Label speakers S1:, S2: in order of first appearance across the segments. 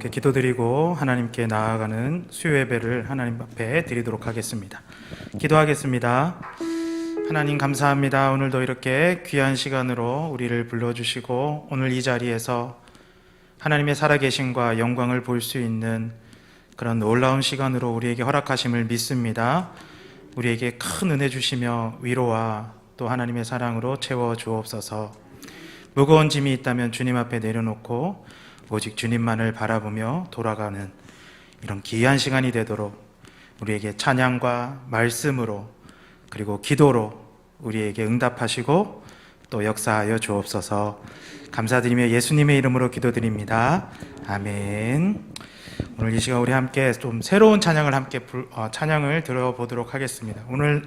S1: 함께 기도드리고 하나님께 나아가는 수요 예배를 하나님 앞에 드리도록 하겠습니다. 기도하겠습니다. 하나님 감사합니다. 오늘도 이렇게 귀한 시간으로 우리를 불러주시고 오늘 이 자리에서 하나님의 살아계심과 영광을 볼 수 있는 그런 놀라운 시간으로 우리에게 허락하심을 믿습니다. 우리에게 큰 은혜 주시며 위로와 또 하나님의 사랑으로 채워 주옵소서. 무거운 짐이 있다면 주님 앞에 내려놓고 오직 주님만을 바라보며 돌아가는 이런 귀한 시간이 되도록 우리에게 찬양과 말씀으로 그리고 기도로 우리에게 응답하시고 또 역사하여 주옵소서. 감사드리며 예수님의 이름으로 기도드립니다. 아멘. 오늘 이 시간 우리 함께 좀 새로운 찬양을 찬양을 들어보도록 하겠습니다. 오늘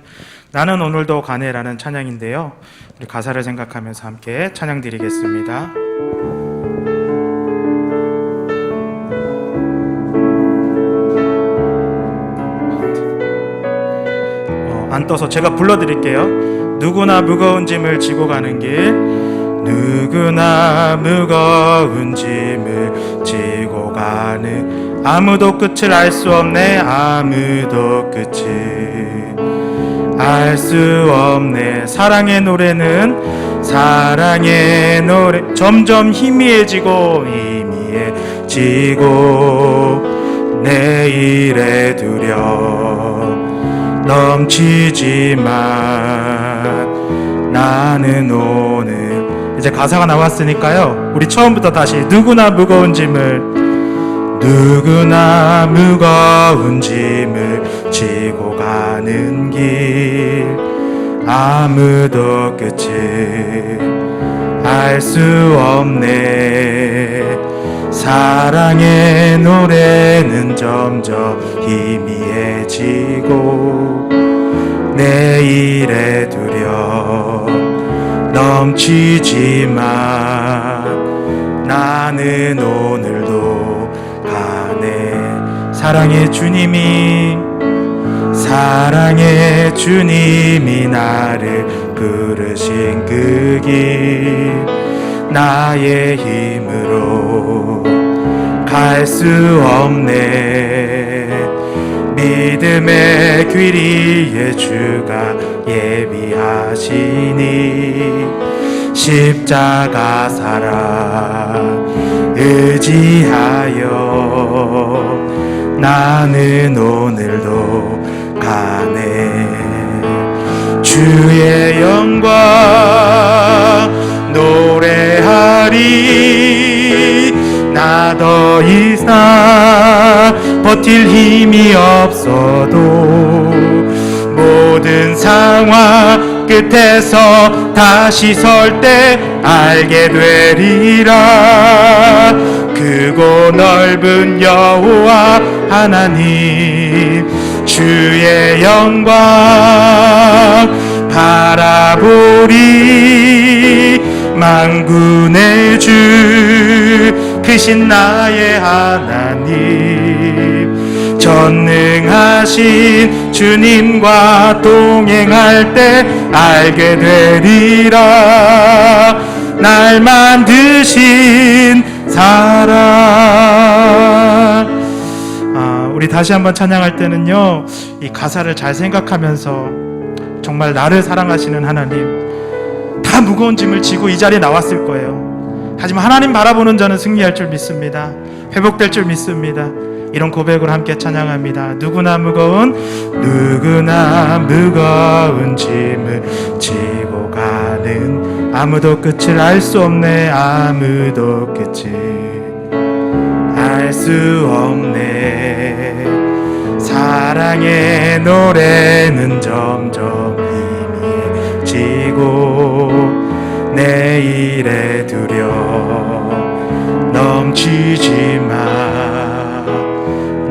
S1: 나는 오늘도 가네라는 찬양인데요. 우리 가사를 생각하면서 함께 찬양 드리겠습니다. 안 떠서 제가 불러드릴게요. 누구나 무거운 짐을 지고 가는 길, 누구나 무거운 짐을 지고 가는, 아무도 끝을 알 수 없네. 아무도 끝을 알 수 없네. 사랑의 노래는 사랑의 노래 점점 희미해지고 내일에 두려 넘치지만 나는 오늘. 이제 가사가 나왔으니까요, 우리 처음부터 다시 누구나 무거운 짐을 지고 가는 길, 아무도 끝을 알 수 없네. 사랑의 노래는 점점 희미해지고 내일에 두려 넘치지만 나는 오늘도 가네. 사랑의 주님이 나를 부르신 그 길, 나의 힘으로 갈 수 없네. 믿음의 길 위에 주가 예비하시니 십자가 사랑 의지하여 나는 오늘도 가네. 주의 영광 노래하리. 나 더 이상 버틸 힘이 없어도 모든 상황 끝에서 다시 설 때 알게 되리라. 크고 넓은 여호와 하나님 주의 영광 바라보리. 만군의 주 크신 나의 하나님, 전능하신 주님과 동행할 때 알게 되리라. 날 만드신 사랑. 우리 다시 한번 찬양할 때는요, 이 가사를 잘 생각하면서 정말 나를 사랑하시는 하나님, 다 무거운 짐을 지고 이 자리에 나왔을 거예요. 하지만 하나님 바라보는 자는 승리할 줄 믿습니다. 회복될 줄 믿습니다. 이런 고백으로 함께 찬양합니다. 누구나 무거운 짐을 지고 가는, 아무도 끝을 알 수 없네. 아무도 끝을 알 수 없네. 사랑의 노래는 점점 희미해지고 내일에 두려 넘치지만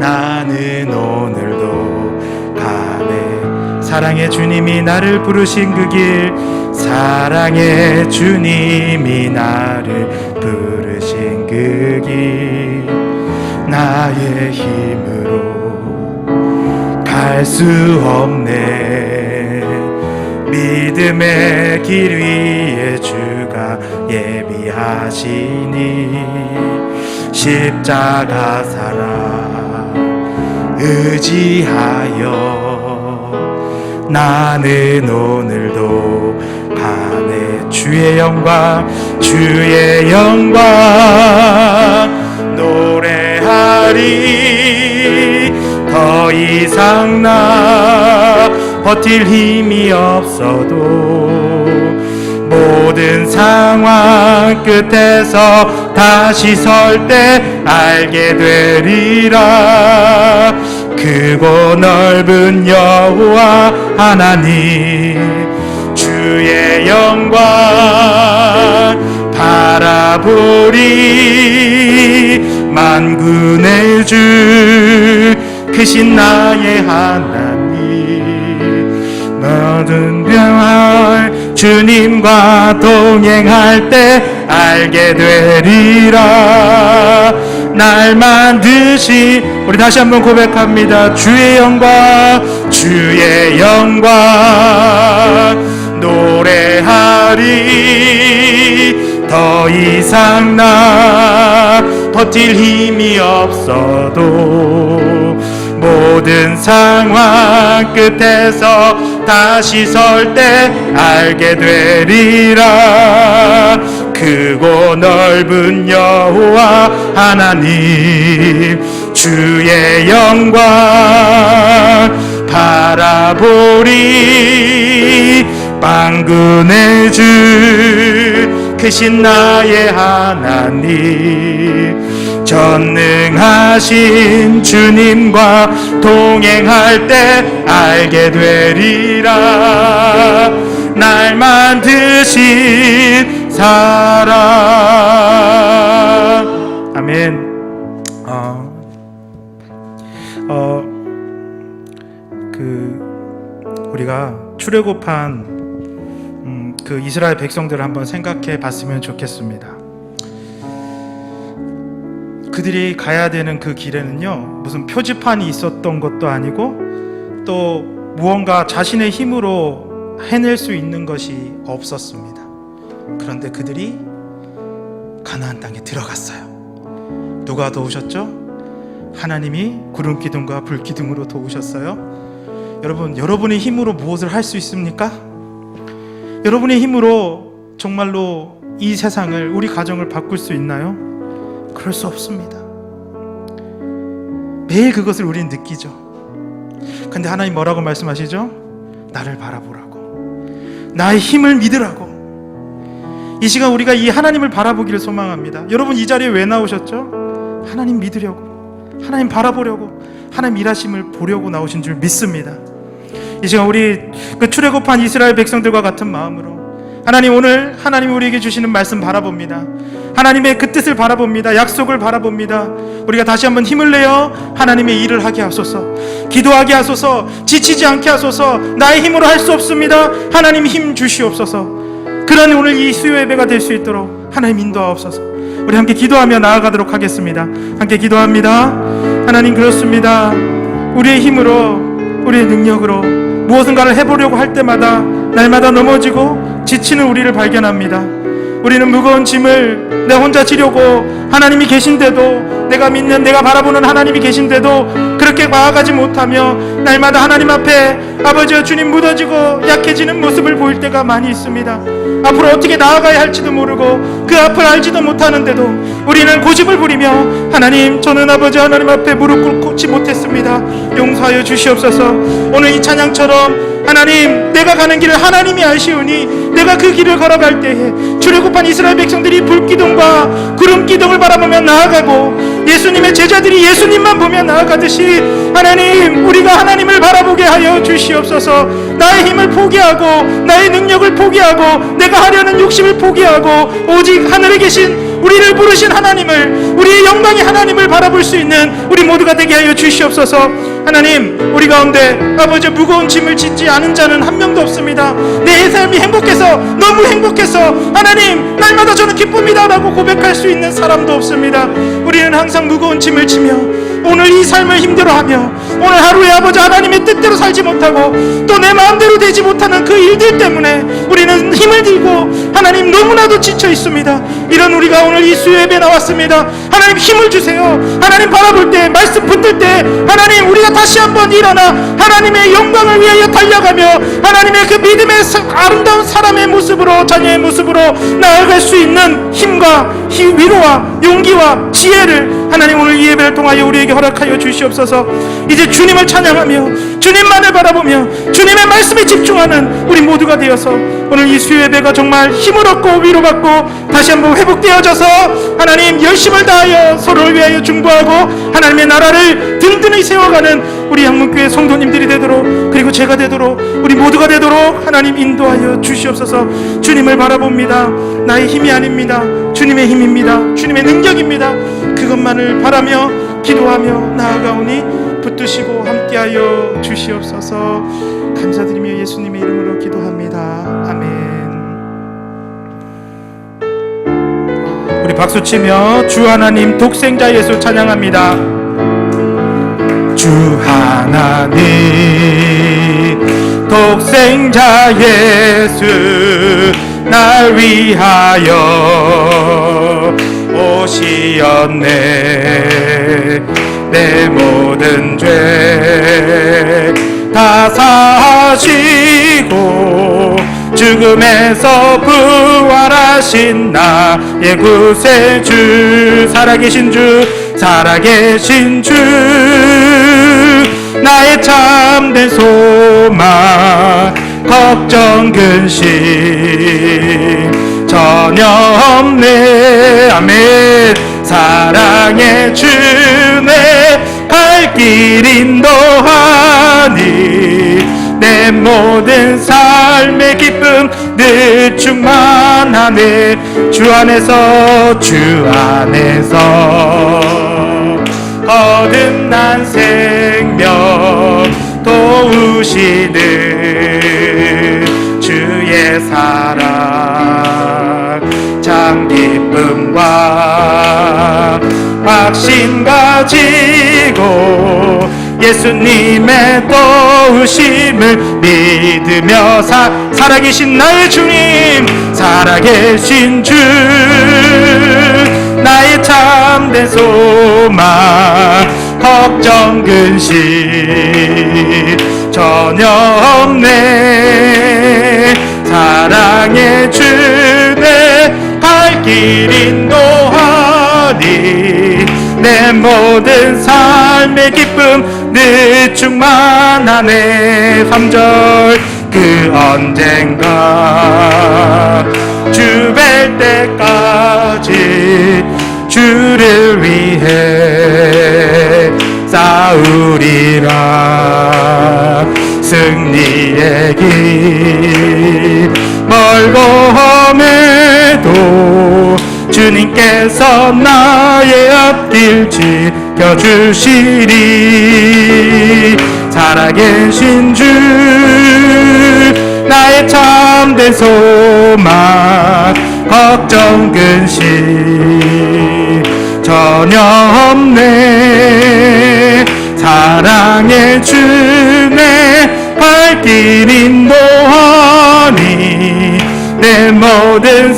S1: 나는 오늘도 가네. 사랑의 주님이 나를 부르신 그 길, 사랑의 주님이 나를 부르신 그 길, 나의 힘으로 갈 수 없네. 믿음의 길 위에 주가 예비하시니 십자가 사랑 의지하여 나는 오늘도 가네 주의 영광 노래하리. 더 이상 나 버틸 힘이 없어도 모든 상황 끝에서 다시 설 때 알게 되리라. 크고 넓은 여호와 하나님 주의 영광 바라보리. 만군의 주 크신 나의 하나님 모든 병할 주님과 동행할 때 알게 되리라. 날 만드신 우리 다시 한번 고백합니다. 주의 영광 노래하리. 더 이상 나 버틸 힘이 없어도 모든 상황 끝에서 다시 설 때 알게 되리라. 크고 넓은 여호와 하나님 주의 영광 바라보리. 만군의 주 크신 나의 하나님 전능하신 주님과 동행할 때 알게 되리라. 날 만드신 사랑. 아멘. 우리가 출애굽한 그 이스라엘 백성들을 한번 생각해 봤으면 좋겠습니다. 그들이 가야 되는 그 길에는요, 무슨 표지판이 있었던 것도 아니고 또 무언가 자신의 힘으로 해낼 수 있는 것이 없었습니다. 그런데 그들이 가나안 땅에 들어갔어요. 누가 도우셨죠? 하나님이 구름 기둥과 불 기둥으로 도우셨어요. 여러분, 여러분의 힘으로 무엇을 할 수 있습니까? 여러분의 힘으로 정말로 이 세상을, 우리 가정을 바꿀 수 있나요? 그럴 수 없습니다. 매일 그것을 우리는 느끼죠. 근데 하나님 뭐라고 말씀하시죠? 나를 바라보라고, 나의 힘을 믿으라고. 이 시간 우리가 이 하나님을 바라보기를 소망합니다. 여러분, 이 자리에 왜 나오셨죠? 하나님 믿으려고, 하나님 바라보려고, 하나님 일하심을 보려고 나오신 줄 믿습니다. 이 시간 우리 그 출애굽한 이스라엘 백성들과 같은 마음으로 하나님, 오늘 하나님이 우리에게 주시는 말씀 바라봅니다. 하나님의 그 뜻을 바라봅니다. 약속을 바라봅니다. 우리가 다시 한번 힘을 내어 하나님의 일을 하게 하소서, 기도하게 하소서, 지치지 않게 하소서. 나의 힘으로 할 수 없습니다. 하나님 힘 주시옵소서. 그런 오늘 이 수요 예배가 될 수 있도록 하나님 인도하옵소서. 우리 함께 기도하며 나아가도록 하겠습니다. 함께 기도합니다. 하나님, 그렇습니다. 우리의 힘으로, 우리의 능력으로 무엇인가를 해보려고 할 때마다 날마다 넘어지고 지치는 우리를 발견합니다. 우리는 무거운 짐을 내 혼자 지려고, 하나님이 계신데도, 내가 믿는, 내가 바라보는 하나님이 계신데도 그렇게 나아가지 못하며 날마다 하나님 앞에 아버지와 주님 무너지고 약해지는 모습을 보일 때가 많이 있습니다. 앞으로 어떻게 나아가야 할지도 모르고 그 앞을 알지도 못하는데도 우리는 고집을 부리며 하나님, 저는 아버지 하나님 앞에 무릎 꿇지 못했습니다. 용서하여 주시옵소서. 오늘 이 찬양처럼 하나님, 내가 가는 길을 하나님이 아시오니 내가 그 길을 걸어갈 때에 출애굽한 이스라엘 백성들이 불기둥과 구름기둥을 바라보며 나아가고 예수님의 제자들이 예수님만 보며 나아가듯이 하나님, 우리가 하나님을 바라보게 하여 주시옵소서. 나의 힘을 포기하고 나의 능력을 포기하고 내가 하려는 욕심을 포기하고 오직 하늘에 계신 우리를 부르신 하나님을, 우리의 영광의 하나님을 바라볼 수 있는 우리 모두가 되게 하여 주시옵소서. 하나님, 우리 가운데 아버지 무거운 짐을 짓지 않은 자는 한 명도 없습니다. 내 삶이 행복해서, 너무 행복해서 하나님 날마다 저는 기쁩니다 라고 고백할 수 있는 사람도 없습니다. 우리는 항상 무거운 짐을 지며 오늘 이 삶을 힘들어하며 오늘 하루에 아버지 하나님의 뜻대로 살지 못하고 또 내 마음대로 되지 못하는 그 일들 때문에 우리는 우리는 힘을 들고 하나님 너무나도 지쳐 있습니다. 이런 우리가 오늘 이 수요 예배 나왔습니다. 하나님 힘을 주세요. 하나님 바라볼 때, 말씀 붙들 때 하나님 우리가 다시 한번 일어나 하나님의 영광을 위하여 달려가며 하나님의 그 믿음의 아름다운 사람의 모습으로, 자녀의 모습으로 나아갈 수 있는 힘과 위로와 용기와 지혜를 하나님 오늘 이 예배를 통하여 우리에게 허락하여 주시옵소서. 이제 주님을 찬양하며 주님만을 바라보며 주님의 말씀에 집중하는 우리 모두가 되어서 오늘 이 수요 예배가 정말 힘을 얻고 위로받고 다시 한번 회복되어져서 하나님 열심을 다하여 서로를 위하여 중보하고 하나님의 나라를 든든히 세워가는 우리 양문교회 성도님들이 되도록, 그리고 제가 되도록, 우리 모두가 되도록 하나님 인도하여 주시옵소서. 주님을 바라봅니다. 나의 힘이 아닙니다. 주님의 힘입니다. 주님의 능력입니다. 그것만을 바라며 기도하며 나아가오니 붙드시고 함께하여 주시옵소서. 감사드리며 예수님의 이름으로 기도합니다. 아멘. 우리 박수치며 주 하나님 독생자 예수 찬양합니다. 주 하나님 독생자 예수 날 위하여 오시었네. 내 모든 죄 다 사시고 죽음에서 부활하신 나의 구세주, 살아계신 주, 살아계신 주, 나의 참된 소망, 걱정 근심 전혀 없네. 아멘. 사랑의 주네 갈 길 인도하니 내 모든 삶의 기쁨 늘 충만하네. 주 안에서 거듭난 생명 도우시는 주의 사랑 참 기쁨과 확신 가지고 예수님의 도우심을 믿으며 살아계신 나의 주님, 살아계신 주, 나의 참된 소망, 걱정 근심 전혀 없네. 사랑의 주내 갈 길 인도하니 내 모든 삶의 기쁨 늘 충만하네. 3절 그 언젠가 주 뵐 때까지 주를 위해 싸우리라. 승리의 길 멀고 험해도 주님께서 나의 앞길 지켜주시리. 살아계신 주, 나의 참된 소망, 걱정 근심 전혀 없네. 사랑의 주내 발길 인도하니 내 모든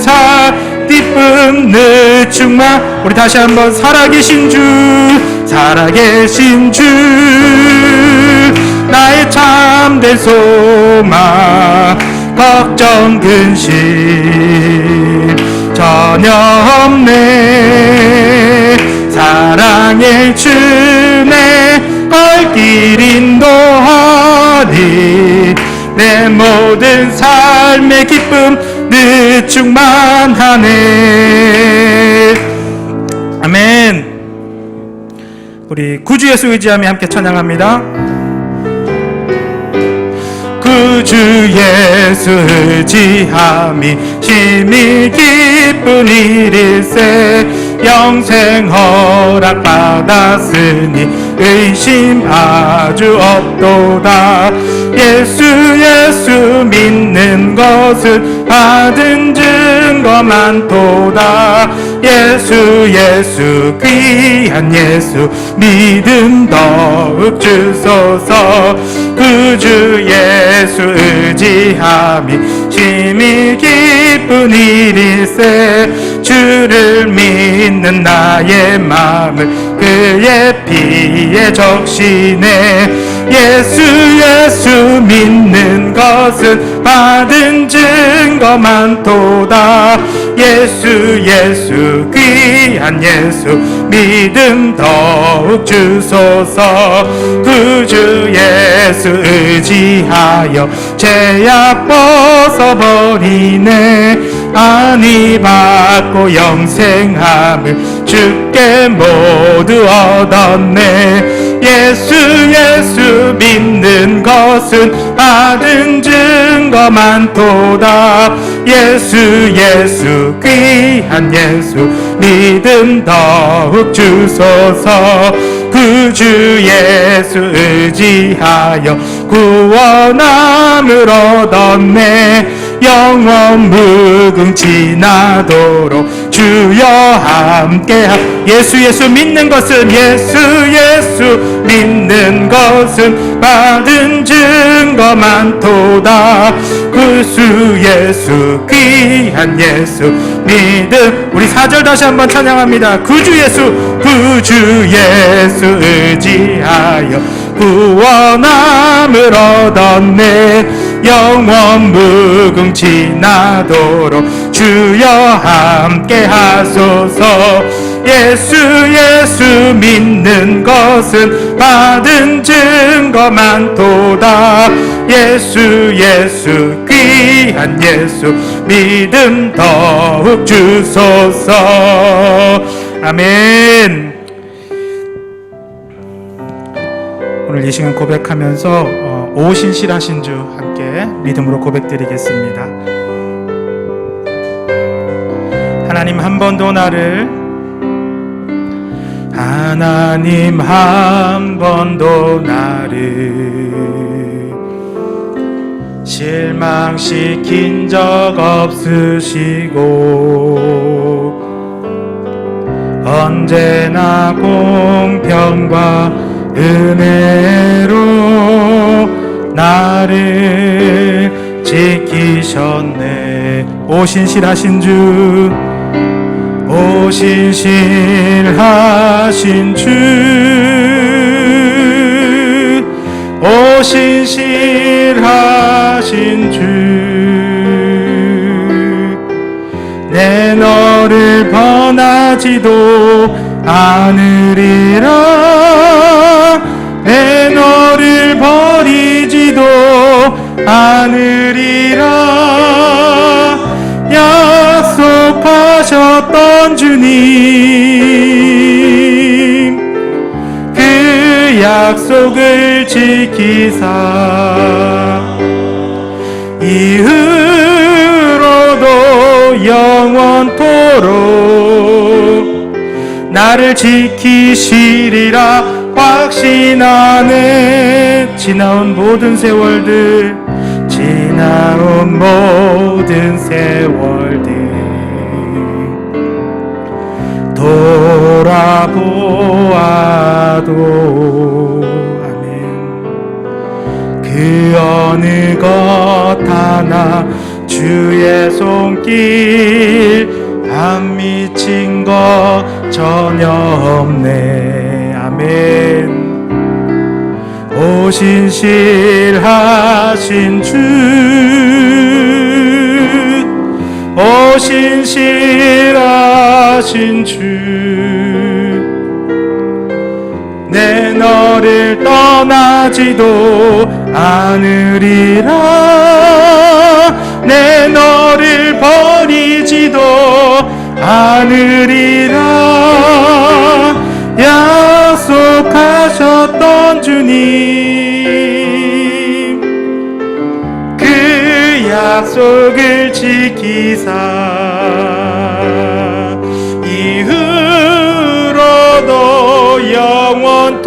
S1: 기쁨 늘 충만. 우리 다시 한번 살아계신 주, 살아계신 주, 나의 참된 소망, 걱정 근심 전혀 없네. 사랑의 주내 갈 길 인도하니 내 모든 삶의 기쁨 늘 충만하네. 아멘. 우리 구주 예수 의지하며 함께 찬양합니다. 구주 예수 의지함이 심히 기쁜 일일세. 영생 허락 받았으니 의심 아주 없도다. 예수 믿는 것은 받은 증거 많도다. 예수 귀한 예수 믿음 더욱 주소서. 구주 예수 의지함이 심히 기쁜 일일세. 주를 믿는 나의 마음을 그의 피에 적시네. 예수 믿는 것은 받은 증거 많도다. 예수 귀한 예수 믿음 더욱 주소서. 구주 예수 의지하여 죄악 벗어버리네. 안위 받고 영생함을 주께 모두 얻었네. 예수 믿는 것은 받은 증거 많도다. 예수 귀한 예수 믿음 더욱 주소서. 구주 예수 의지하여 구원함을 얻었네. 영원 무궁지나도록 주여 함께하. 예수 믿는 것은 예수 믿는 것은 받은 증거 많도다. 구주 예수 귀한 예수 믿음. 우리 4절 다시 한번 찬양합니다. 구주 예수 의지하여 구원함을 얻었네. 영원 무궁지나도록 주여 함께 하소서. 예수 믿는 것은 받은 증거 많도다. 예수 귀한 예수 믿음 더욱 주소서. 아멘. 오늘 이 시간 고백하면서 오신실하신 주 함께 믿음으로 고백드리겠습니다. 하나님 한 번도 나를 실망시킨 적 없으시고 언제나 공평과 은혜로 나를 지키셨네. 오신실하신 주 오신실하신 주 내 너를 번하지도 않으리라. 내 너를 버리지도 않으리라. 약속하셨던 주님 그 약속을 지키사 이후로도 영원토록 나를 지키시리라 확신하네. 지나온 모든 세월들 돌아보아도 아멘. 그 어느 것 하나 주의 손길 안 미친 것 전혀 없네. 아멘. 오신실하신 주 내 너를 떠나지도 않으리라. 내 너를 버리지도 않으리라. 약속하셨던 주님 그 약속을 지키사 이후로도 영원토록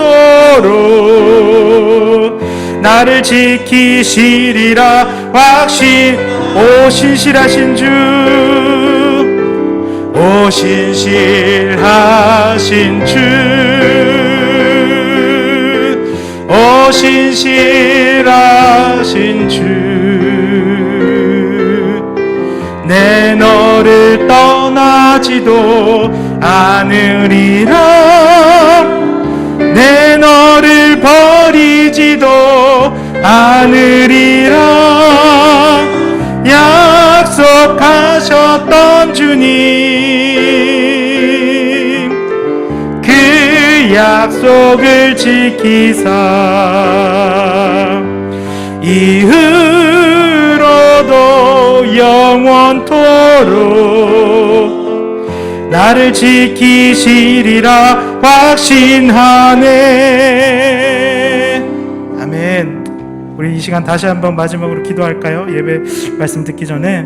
S1: 나를 지키시리라 확신. 오신실하신 주 오신실하신 주 오신실하신 주 너를 떠나지도 않으리라. 내 너를 버리지도 않으리라. 약속하셨던 주님, 그 약속을 지키사 이후로도 영원토록 나를 지키시리라 확신하네. 아멘. 우리 이 시간 다시 한번 마지막으로 기도할까요? 예배 말씀 듣기 전에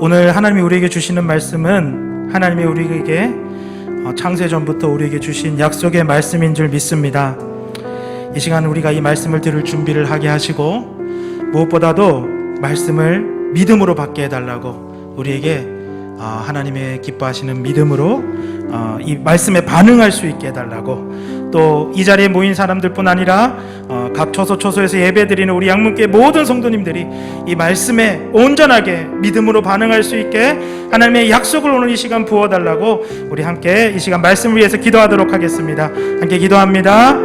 S1: 오늘 하나님이 우리에게 주시는 말씀은 하나님이 우리에게 창세전부터 우리에게 주신 약속의 말씀인 줄 믿습니다. 이 시간 우리가 이 말씀을 들을 준비를 하게 하시고 무엇보다도 말씀을 믿음으로 받게 해달라고 우리에게 하나님의 기뻐하시는 믿음으로 이 말씀에 반응할 수 있게 해달라고, 또 이 자리에 모인 사람들뿐 아니라 각 처소처소에서 예배드리는 우리 양문교회 모든 성도님들이 이 말씀에 온전하게 믿음으로 반응할 수 있게 하나님의 약속을 오늘 이 시간 부어달라고 우리 함께 이 시간 말씀을 위해서 기도하도록 하겠습니다. 함께 기도합니다.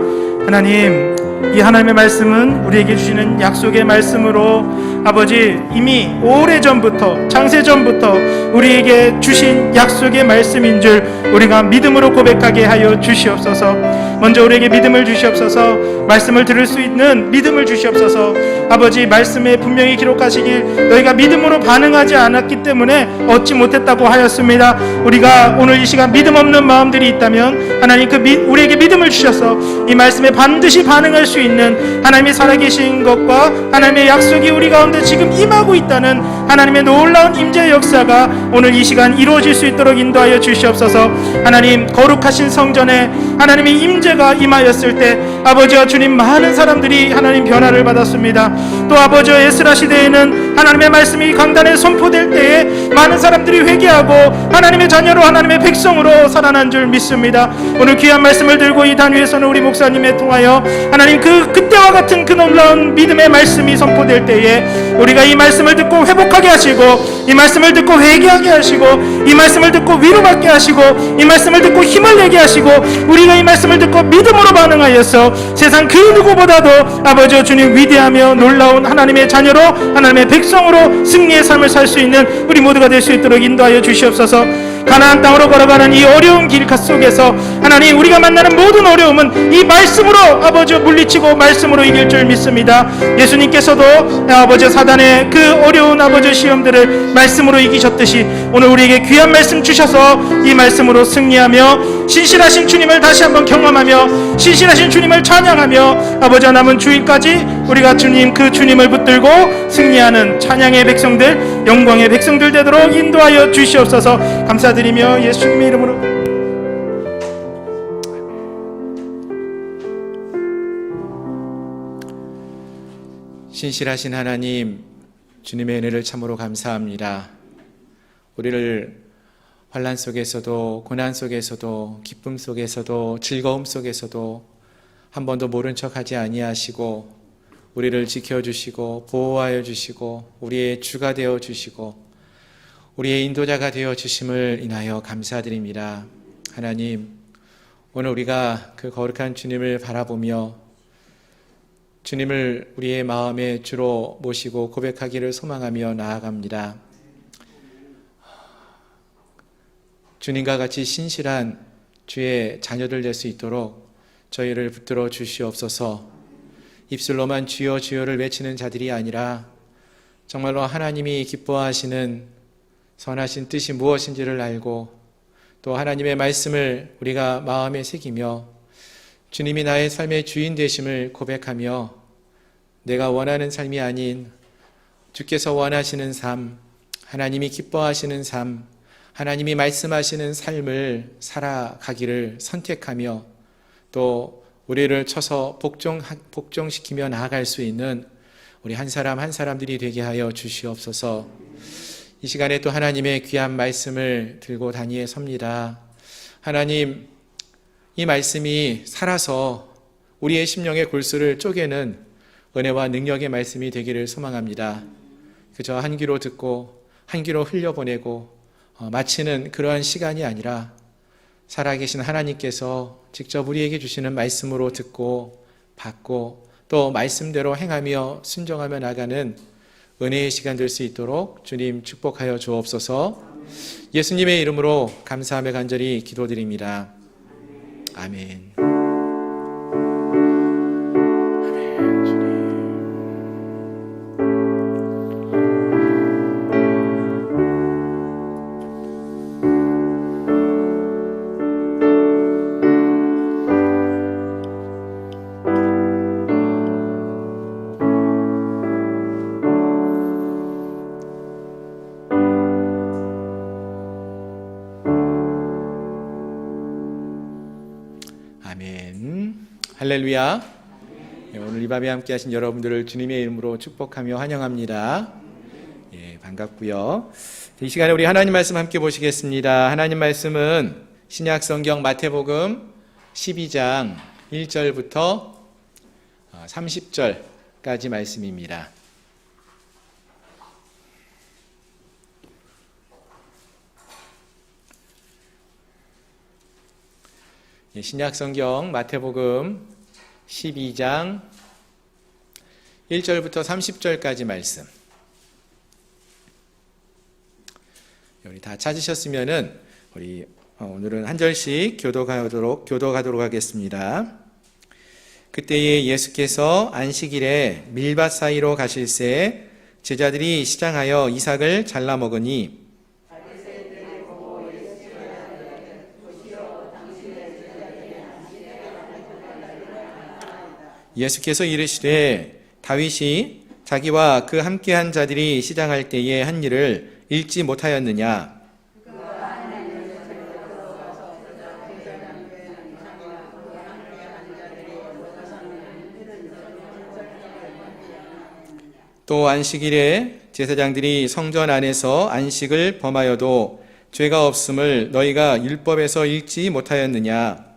S1: 하나님, 이 하나님의 말씀은 우리에게 주시는 약속의 말씀으로 아버지 이미 오래전부터 창세전부터 우리에게 주신 약속의 말씀인 줄 우리가 믿음으로 고백하게 하여 주시옵소서. 먼저 우리에게 믿음을 주시옵소서. 말씀을 들을 수 있는 믿음을 주시옵소서. 아버지 말씀에 분명히 기록하시길 너희가 믿음으로 반응하지 않았기 때문에 얻지 못했다고 하였습니다. 우리가 오늘 이 시간 믿음 없는 마음들이 있다면 하나님 우리에게 믿음을 주셔서 이 말씀에 반드시 반응할 수 있는 하나님이 살아계신 것과 하나님의 약속이 우리 가운데 지금 임하고 있다는 하나님의 놀라운 임재의 역사가 오늘 이 시간 이루어질 수 있도록 인도하여 주시옵소서. 하나님, 거룩하신 성전에 하나님의 임재가 임하였을 때 아버지와 주님 많은 사람들이 하나님 변화를 받았습니다. 또 아버지와 에스라 시대에는 하나님의 말씀이 강단에 선포될 때에 많은 사람들이 회개하고 하나님의 자녀로 하나님의 백성으로 살아난 줄 믿습니다. 오늘 귀한 말씀을 들고 이 단위에서는 우리 목사님에 통하여 하나님 그때와 같은 그 놀라운 믿음의 말씀이 선포될 때에 우리가 이 말씀을 듣고 회복하게 하시고, 이 말씀을 듣고 회개하게 하시고, 이 말씀을 듣고 위로받게 하시고, 이 말씀을 듣고 힘을 내게 하시고, 우리가 이 말씀을 듣고 믿음으로 반응하여서 세상 그 누구보다도 아버지와 주님 위대하며 놀라운 하나님의 자녀로 하나님의 백성으로 승리의 삶을 살 수 있는 우리 모두가 될 수 있도록 인도하여 주시옵소서. 가나안 땅으로 걸어가는 이 어려운 길 속에서 하나님 우리가 만나는 모든 어려움은 이 말씀으로 아버지 물리치고 말씀으로 이길 줄 믿습니다. 예수님께서도 아버지 사단의 그 어려운 아버지 시험들을 말씀으로 이기셨듯이 오늘 우리에게 귀한 말씀 주셔서 이 말씀으로 승리하며 신실하신 주님을 다시 한번 경험하며 신실하신 주님을 찬양하며 아버지와 남은 주일까지 우리가 주님 그 주님을 붙들고 승리하는 찬양의 백성들, 영광의 백성들 되도록 인도하여 주시옵소서. 감사드리며 예수님의 이름으로.
S2: 신실하신 하나님, 주님의 은혜를 참으로 감사합니다. 우리를 환난 속에서도 고난 속에서도 기쁨 속에서도 즐거움 속에서도 한 번도 모른 척하지 아니하시고 우리를 지켜주시고 보호하여 주시고 우리의 주가 되어 주시고 우리의 인도자가 되어 주심을 인하여 감사드립니다. 하나님, 오늘 우리가 그 거룩한 주님을 바라보며 주님을 우리의 마음의 주로 모시고 고백하기를 소망하며 나아갑니다. 주님과 같이 신실한 주의 자녀들 될 수 있도록 저희를 붙들어 주시옵소서. 입술로만 주여 주여를 외치는 자들이 아니라 정말로 하나님이 기뻐하시는 선하신 뜻이 무엇인지를 알고 또 하나님의 말씀을 우리가 마음에 새기며 주님이 나의 삶의 주인 되심을 고백하며 내가 원하는 삶이 아닌 주께서 원하시는 삶, 하나님이 기뻐하시는 삶, 하나님이 말씀하시는 삶을 살아가기를 선택하며 또 우리를 쳐서 복종시키며 나아갈 수 있는 우리 한 사람 한 사람들이 되게 하여 주시옵소서. 이 시간에 또 하나님의 귀한 말씀을 들고 단위에 섭니다. 하나님, 이 말씀이 살아서 우리의 심령의 골수를 쪼개는 은혜와 능력의 말씀이 되기를 소망합니다. 그저 한 귀로 듣고 한 귀로 흘려보내고 마치는 그러한 시간이 아니라 살아계신 하나님께서 직접 우리에게 주시는 말씀으로 듣고 받고 또 말씀대로 행하며 순종하며 나가는 은혜의 시간 될 수 있도록 주님 축복하여 주옵소서. 예수님의 이름으로 감사하며 간절히 기도드립니다. 아멘. 아멘. 할렐루야. 오늘 이 밤에 함께 하신 여러분들을 주님의 이름으로 축복하며 환영합니다. 반갑고요. 이 시간에 우리 하나님 말씀 함께 보시겠습니다. 하나님 말씀은 신약 성경 마태복음 12장 1절부터 30절까지 말씀입니다. 신약 성경 마태복음 12장 1절부터 30절까지 말씀. 우리 다 찾으셨으면은 우리 오늘은 한 절씩 교도가도록 하겠습니다. 그때에 예수께서 안식일에 밀밭 사이로 가실새 제자들이 시장하여 이삭을 잘라 먹으니 예수께서 이르시되 다윗이 자기와 그 함께한 자들이 시장할 때에 한 일을 읽지 못하였느냐? 또 안식일에 제사장들이 성전 안에서 안식을 범하여도 죄가 없음을 너희가 율법에서 읽지 못하였느냐?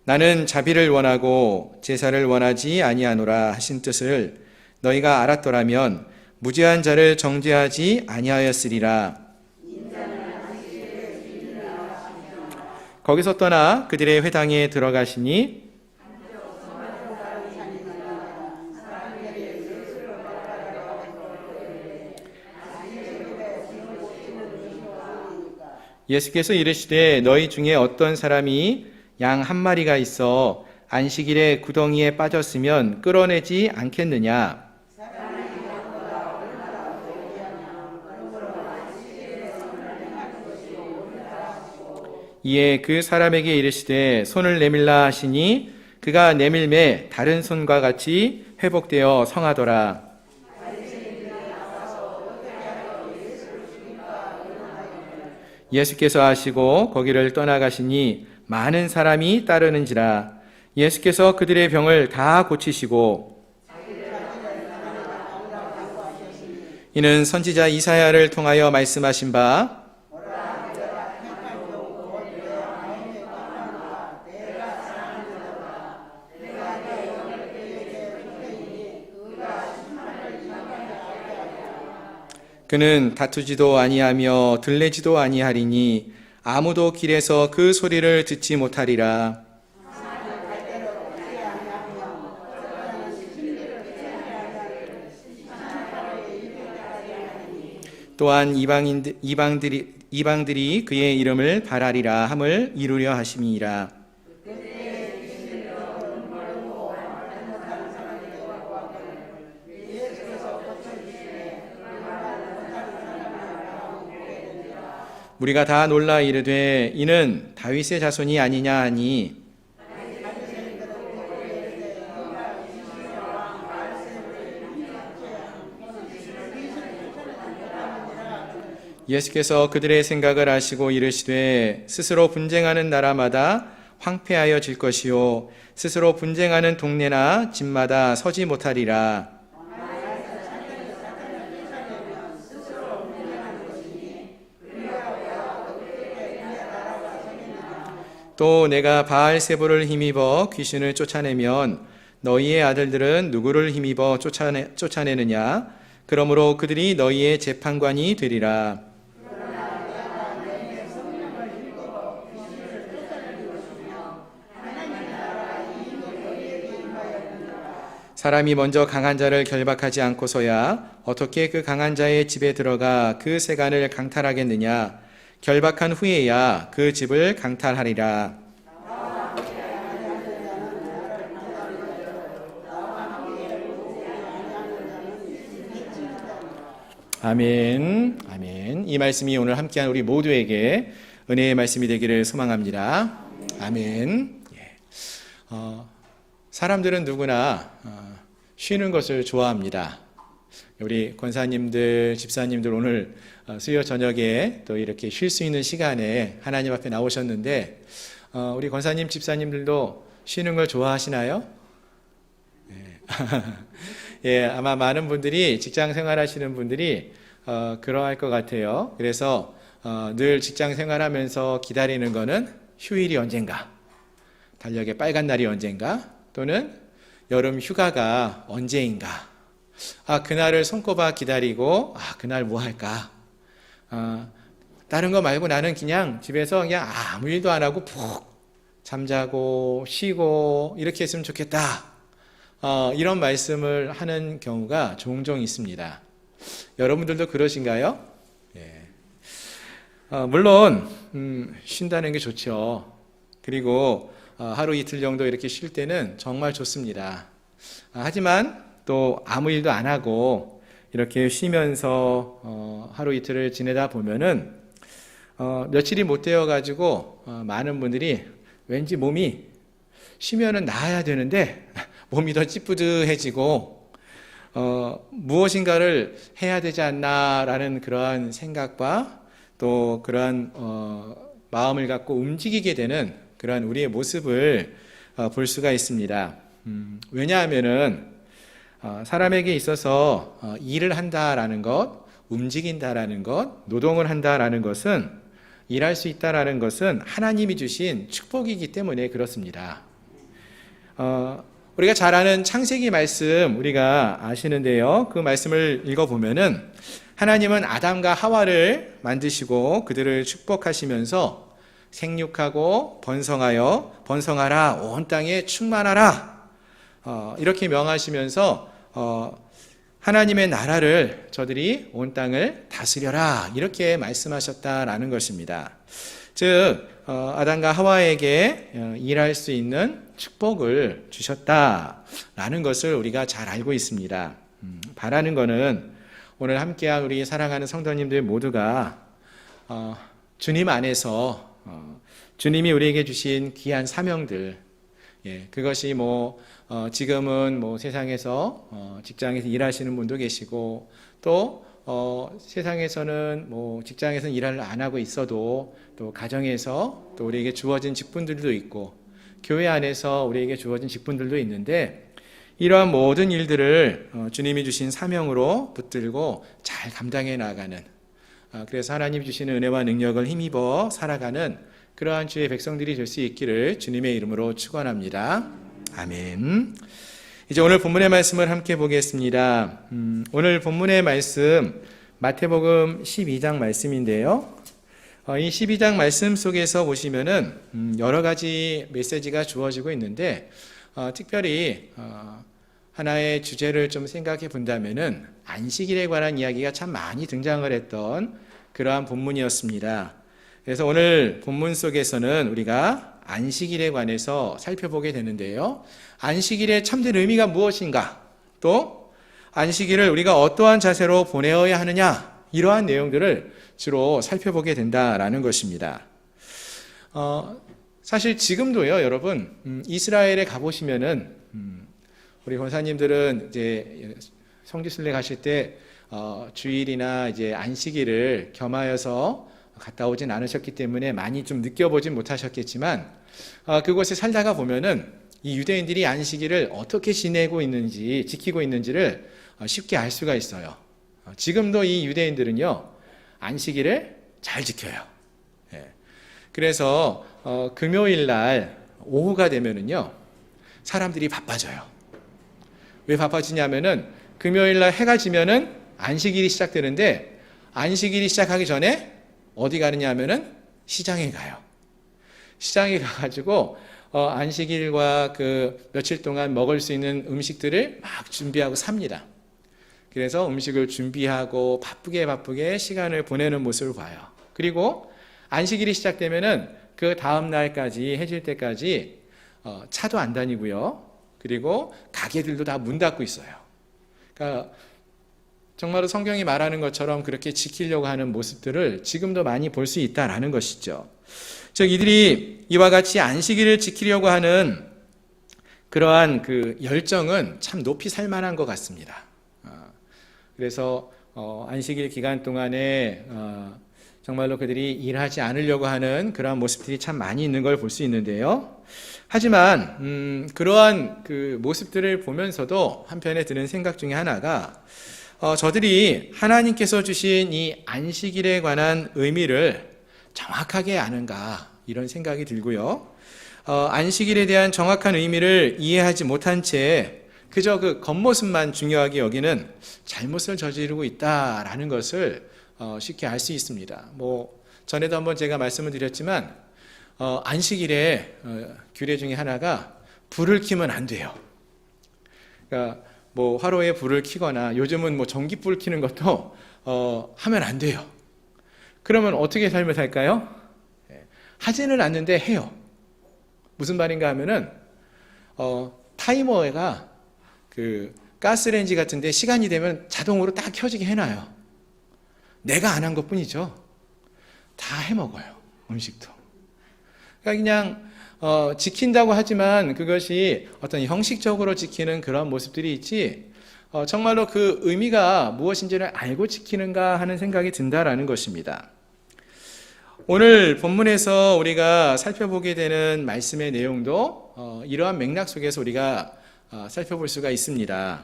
S2: 나는 자비를 원하고 제사를 원하지 아니하노라 하신 뜻을 너희가 알았더라면 무죄한 자를 정죄하지 아니하였으리라. 거기서 떠나 그들의 회당에 들어가시니 예수께서 이르시되 너희 중에 어떤 사람이 양 한 마리가 있어 안식일에 구덩이에 빠졌으면 끌어내지 않겠느냐? 이에 그 사람에게 이르시되 손을 내밀라 하시니 그가 내밀매 다른 손과 같이 회복되어 성하더라. 예수께서 하시고 거기를 떠나가시니 많은 사람이 따르는지라. 예수께서 그들의 병을 다 고치시고 이는 선지자 이사야를 통하여 말씀하신 바 그는 다투지도 아니하며 들레지도 아니하리니 아무도 길에서 그 소리를 듣지 못하리라. 또한 이방들이 그의 이름을 바라리라 함을 이루려 하심이니라. 우리가 다 놀라 이르되 이는 다윗의 자손이 아니냐 하니 예수께서 그들의 생각을 아시고 이르시되 스스로 분쟁하는 나라마다 황폐하여 질 것이요 스스로 분쟁하는 동네나 집마다 서지 못하리라. 또 내가 바알세불을 힘입어 귀신을 쫓아내면 너희의 아들들은 누구를 힘입어 쫓아내느냐? 그러므로 그들이 너희의 재판관이 되리라. 사람이 먼저 강한 자를 결박하지 않고서야 어떻게 그 강한 자의 집에 들어가 그 세간을 강탈하겠느냐? 결박한 후에야 그 집을 강탈하리라. 아멘. 아멘. 이 말씀이 오늘 함께한 우리 모두에게 은혜의 말씀이 되기를 소망합니다. 아멘. 사람들은 누구나 쉬는 것을 좋아합니다. 우리 권사님들, 집사님들 오늘 수요 저녁에 또 이렇게 쉴 수 있는 시간에 하나님 앞에 나오셨는데 우리 권사님, 집사님들도 쉬는 걸 좋아하시나요? 예, 아마 많은 분들이 직장 생활하시는 분들이 그러할 것 같아요. 그래서 늘 직장 생활하면서 기다리는 거는 휴일이 언젠가, 달력의 빨간 날이 언젠가, 또는 여름 휴가가 언제인가. 그날을 손꼽아 기다리고 그날 뭐 할까. 다른 거 말고 나는 그냥 집에서 그냥 아무 일도 안 하고 푹 잠자고 쉬고 이렇게 했으면 좋겠다. 이런 말씀을 하는 경우가 종종 있습니다. 여러분들도 그러신가요? 예. 물론 쉰다는 게 좋죠. 그리고 하루 이틀 정도 이렇게 쉴 때는 정말 좋습니다. 하지만 또 아무 일도 안 하고 이렇게 쉬면서 하루 이틀을 지내다 보면은 며칠이 못 되어 가지고 많은 분들이 왠지 몸이 쉬면은 나아야 되는데 몸이 더 찌뿌드해지고 무엇인가를 해야 되지 않나라는 그러한 생각과 또 그러한 마음을 갖고 움직이게 되는 그러한 우리의 모습을 볼 수가 있습니다. 왜냐하면은 사람에게 있어서 일을 한다라는 것, 움직인다라는 것, 노동을 한다라는 것은, 일할 수 있다라는 것은 하나님이 주신 축복이기 때문에 그렇습니다. 우리가 잘 아는 창세기 말씀 우리가 아시는데요. 그 말씀을 읽어보면은 하나님은 아담과 하와를 만드시고 그들을 축복하시면서 생육하고 번성하라, 온 땅에 충만하라, 이렇게 명하시면서 하나님의 나라를 저들이 온 땅을 다스려라, 이렇게 말씀하셨다라는 것입니다. 즉 아담과 하와에게 일할 수 있는 축복을 주셨다라는 것을 우리가 잘 알고 있습니다. 바라는 것은 오늘 함께한 우리 사랑하는 성도님들 모두가 주님 안에서 주님이 우리에게 주신 귀한 사명들, 그것이 지금은 세상에서 직장에서 일하시는 분도 계시고, 또 세상에서는 직장에서는 일을 안 하고 있어도 또 가정에서 또 우리에게 주어진 직분들도 있고, 교회 안에서 우리에게 주어진 직분들도 있는데, 이러한 모든 일들을 주님이 주신 사명으로 붙들고 잘 감당해 나가는, 그래서 하나님이 주시는 은혜와 능력을 힘입어 살아가는 그러한 주의 백성들이 될 수 있기를 주님의 이름으로 축원합니다. 아멘. 이제 오늘 본문의 말씀을 함께 보겠습니다. 오늘 본문의 말씀 마태복음 12장 말씀인데요. 이 12장 말씀 속에서 보시면은 여러 가지 메시지가 주어지고 있는데, 특별히 하나의 주제를 좀 생각해 본다면은 안식일에 관한 이야기가 참 많이 등장을 했던 그러한 본문이었습니다. 그래서 오늘 본문 속에서는 우리가 안식일에 관해서 살펴보게 되는데요. 안식일의 참된 의미가 무엇인가? 또 안식일을 우리가 어떠한 자세로 보내어야 하느냐? 이러한 내용들을 주로 살펴보게 된다라는 것입니다. 사실 지금도요, 여러분, 이스라엘에 가보시면은 우리 권사님들은 이제 성지순례 가실 때 주일이나 이제 안식일을 겸하여서 갔다 오진 않으셨기 때문에 많이 좀 느껴보진 못하셨겠지만, 그곳에 살다가 보면은 이 유대인들이 안식일을 어떻게 지내고 있는지, 지키고 있는지를 쉽게 알 수가 있어요. 지금도 이 유대인들은요, 안식일을 잘 지켜요. 그래서 금요일 날 오후가 되면은요, 사람들이 바빠져요. 왜 바빠지냐면은 금요일 날 해가 지면은 안식일이 시작되는데 안식일이 시작하기 전에 어디 가느냐 하면은 시장에 가요. 시장에 가가지고 안식일과 그 며칠 동안 먹을 수 있는 음식들을 막 준비하고 삽니다. 그래서 음식을 준비하고 바쁘게 시간을 보내는 모습을 봐요. 그리고 안식일이 시작되면은 그 다음 날까지 해질 때까지 차도 안 다니고요. 그리고 가게들도 다 문 닫고 있어요. 그러니까 정말로 성경이 말하는 것처럼 그렇게 지키려고 하는 모습들을 지금도 많이 볼 수 있다라는 것이죠. 즉 이들이 이와 같이 안식일을 지키려고 하는 그러한 그 열정은 참 높이 살만한 것 같습니다. 그래서 안식일 기간 동안에 정말로 그들이 일하지 않으려고 하는 그러한 모습들이 참 많이 있는 걸 볼 수 있는데요. 하지만 그러한 그 모습들을 보면서도 한편에 드는 생각 중에 하나가 저들이 하나님께서 주신 이 안식일에 관한 의미를 정확하게 아는가 이런 생각이 들고요. 안식일에 대한 정확한 의미를 이해하지 못한 채 그저 그 겉모습만 중요하게 여기는 잘못을 저지르고 있다라는 것을 쉽게 알 수 있습니다. 전에도 한번 제가 말씀을 드렸지만 안식일에 규례 중에 하나가 불을 켜면 안 돼요. 그러니까 화로에 불을 켜거나 요즘은 전기불 켜는 것도 하면 안 돼요. 그러면 어떻게 삶을 살까요? 하지는 않는데 해요. 무슨 말인가 하면은 타이머가 그 가스레인지 같은데 시간이 되면 자동으로 딱 켜지게 해놔요. 내가 안 한 것뿐이죠. 다 해먹어요. 음식도. 그러니까 그냥 지킨다고 하지만 그것이 어떤 형식적으로 지키는 그런 모습들이 있지 정말로 그 의미가 무엇인지를 알고 지키는가 하는 생각이 든다라는 것입니다. 오늘 본문에서 우리가 살펴보게 되는 말씀의 내용도 이러한 맥락 속에서 우리가 살펴볼 수가 있습니다.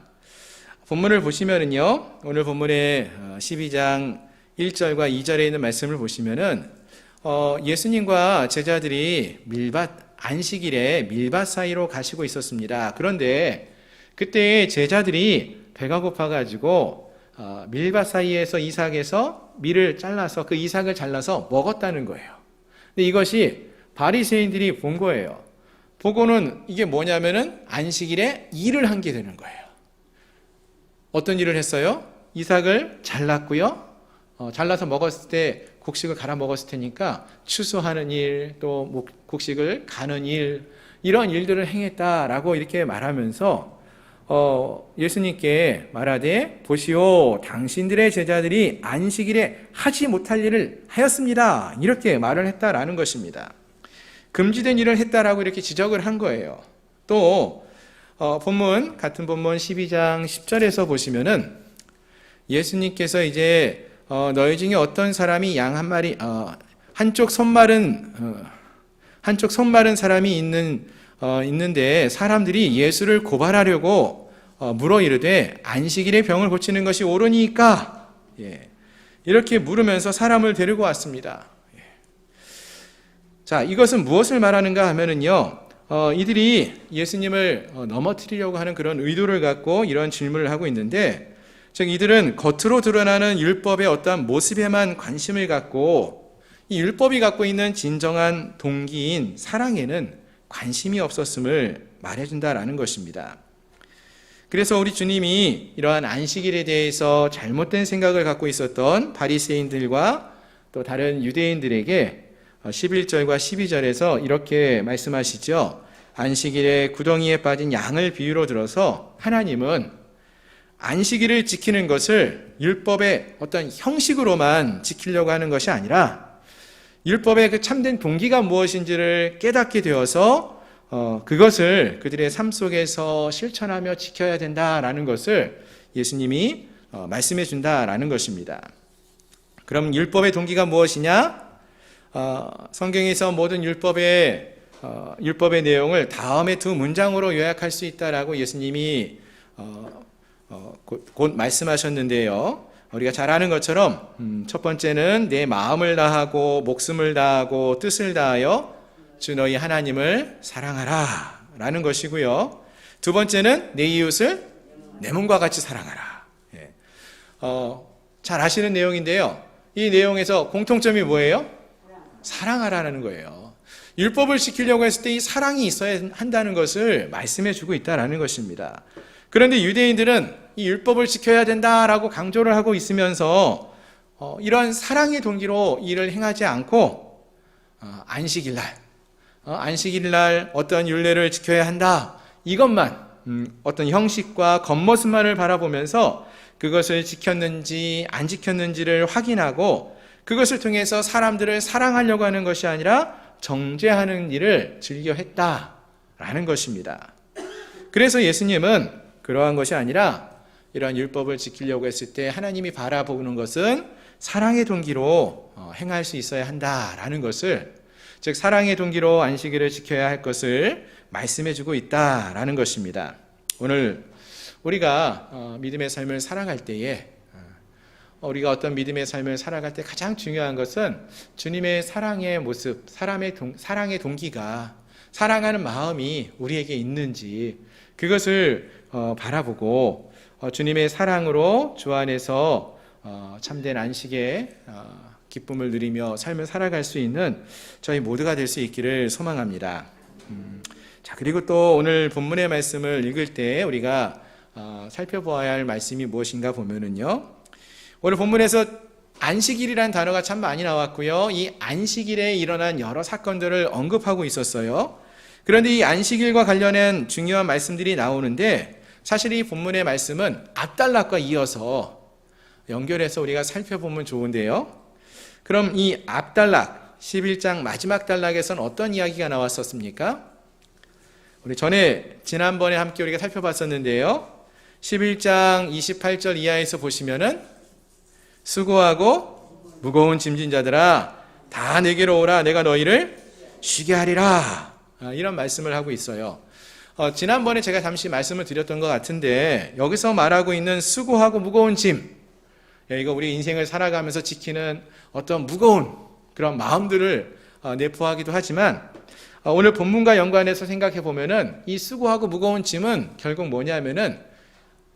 S2: 본문을 보시면은요, 오늘 본문의 12장 1절과 2절에 있는 말씀을 보시면은 예수님과 제자들이 안식일에 밀밭 사이로 가시고 있었습니다. 그런데 그때 제자들이 배가 고파가지고 밀밭 사이에서 이삭에서 밀을 잘라서 그 이삭을 잘라서 먹었다는 거예요. 근데 이것이 바리새인들이 본 거예요. 보고는 이게 뭐냐면은 안식일에 일을 한 게 되는 거예요. 어떤 일을 했어요? 이삭을 잘랐고요. 잘라서 먹었을 때 곡식을 갈아 먹었을 테니까 추수하는 일, 또 곡식을 가는 일, 이런 일들을 행했다라고 이렇게 말하면서 예수님께 말하되 보시오 당신들의 제자들이 안식일에 하지 못할 일을 하였습니다. 이렇게 말을 했다라는 것입니다. 금지된 일을 했다라고 이렇게 지적을 한 거예요. 또 같은 본문 12장 10절에서 보시면은 예수님께서 이제 너희 중에 어떤 사람이 양 한 마리 한쪽 손 마른 사람이 있는데 사람들이 예수를 고발하려고 물어 이르되 안식일에 병을 고치는 것이 옳으니까 이렇게 물으면서 사람을 데리고 왔습니다. 자, 이것은 무엇을 말하는가 하면은요, 이들이 예수님을 넘어뜨리려고 하는 그런 의도를 갖고 이런 질문을 하고 있는데, 즉 이들은 겉으로 드러나는 율법의 어떠한 모습에만 관심을 갖고 이 율법이 갖고 있는 진정한 동기인 사랑에는 관심이 없었음을 말해준다라는 것입니다. 그래서 우리 주님이 이러한 안식일에 대해서 잘못된 생각을 갖고 있었던 바리새인들과 또 다른 유대인들에게 11절과 12절에서 이렇게 말씀하시죠. 안식일에 구덩이에 빠진 양을 비유로 들어서 하나님은 안식일을 지키는 것을 율법의 어떤 형식으로만 지키려고 하는 것이 아니라 율법의 그 참된 동기가 무엇인지를 깨닫게 되어서 그것을 그들의 삶 속에서 실천하며 지켜야 된다라는 것을 예수님이 말씀해 준다라는 것입니다. 그럼 율법의 동기가 무엇이냐? 성경에서 모든 율법의 내용을 다음의 두 문장으로 요약할 수 있다라고 예수님이 곧 말씀하셨는데요. 우리가 잘 아는 것처럼 첫 번째는 내 마음을 다하고 목숨을 다하고 뜻을 다하여 주 너희 하나님을 사랑하라 라는 것이고요. 두 번째는 내 이웃을 내 몸과 같이 사랑하라. 예. 잘 아시는 내용인데요. 이 내용에서 공통점이 뭐예요? 사랑하라는 거예요. 율법을 지키려고 했을 때 이 사랑이 있어야 한다는 것을 말씀해 주고 있다는 것입니다. 그런데 유대인들은 이 율법을 지켜야 된다라고 강조를 하고 있으면서 이런 사랑의 동기로 이를 행하지 않고 안식일 날 어떤 율례를 지켜야 한다, 이것만 어떤 형식과 겉모습만을 바라보면서 그것을 지켰는지 안 지켰는지를 확인하고 그것을 통해서 사람들을 사랑하려고 하는 것이 아니라 정죄하는 일을 즐겨 했다라는 것입니다. 그래서 예수님은 그러한 것이 아니라 이러한 율법을 지키려고 했을 때 하나님이 바라보는 것은 사랑의 동기로 행할 수 있어야 한다라는 것을, 즉 사랑의 동기로 안식일을 지켜야 할 것을 말씀해 주고 있다라는 것입니다. 오늘 우리가 믿음의 삶을 살아갈 때에, 우리가 어떤 믿음의 삶을 살아갈 때 가장 중요한 것은 주님의 사랑의 모습, 사랑의 동기가, 사랑하는 마음이 우리에게 있는지 그것을 바라보고 주님의 사랑으로 주 안에서 참된 안식의 기쁨을 누리며 삶을 살아갈 수 있는 저희 모두가 될 수 있기를 소망합니다. 자, 그리고 또 오늘 본문의 말씀을 읽을 때 우리가 살펴보아야 할 말씀이 무엇인가 보면은요, 오늘 본문에서 안식일이라는 단어가 참 많이 나왔고요. 이 안식일에 일어난 여러 사건들을 언급하고 있었어요. 그런데 이 안식일과 관련된 중요한 말씀들이 나오는데 사실 이 본문의 말씀은 앞단락과 이어서 연결해서 우리가 살펴보면 좋은데요. 그럼 이 앞단락 11장 마지막 단락에서는 어떤 이야기가 나왔었습니까? 우리 지난번에 함께 우리가 살펴봤었는데요. 11장 28절 이하에서 보시면은 수고하고 무거운 짐진 자들아 다 내게로 오라, 내가 너희를 쉬게 하리라, 이런 말씀을 하고 있어요. 지난번에 제가 잠시 말씀을 드렸던 것 같은데 여기서 말하고 있는 수고하고 무거운 짐, 이거 우리 인생을 살아가면서 지키는 어떤 무거운 그런 마음들을 내포하기도 하지만 오늘 본문과 연관해서 생각해 보면은 이 수고하고 무거운 짐은 결국 뭐냐면은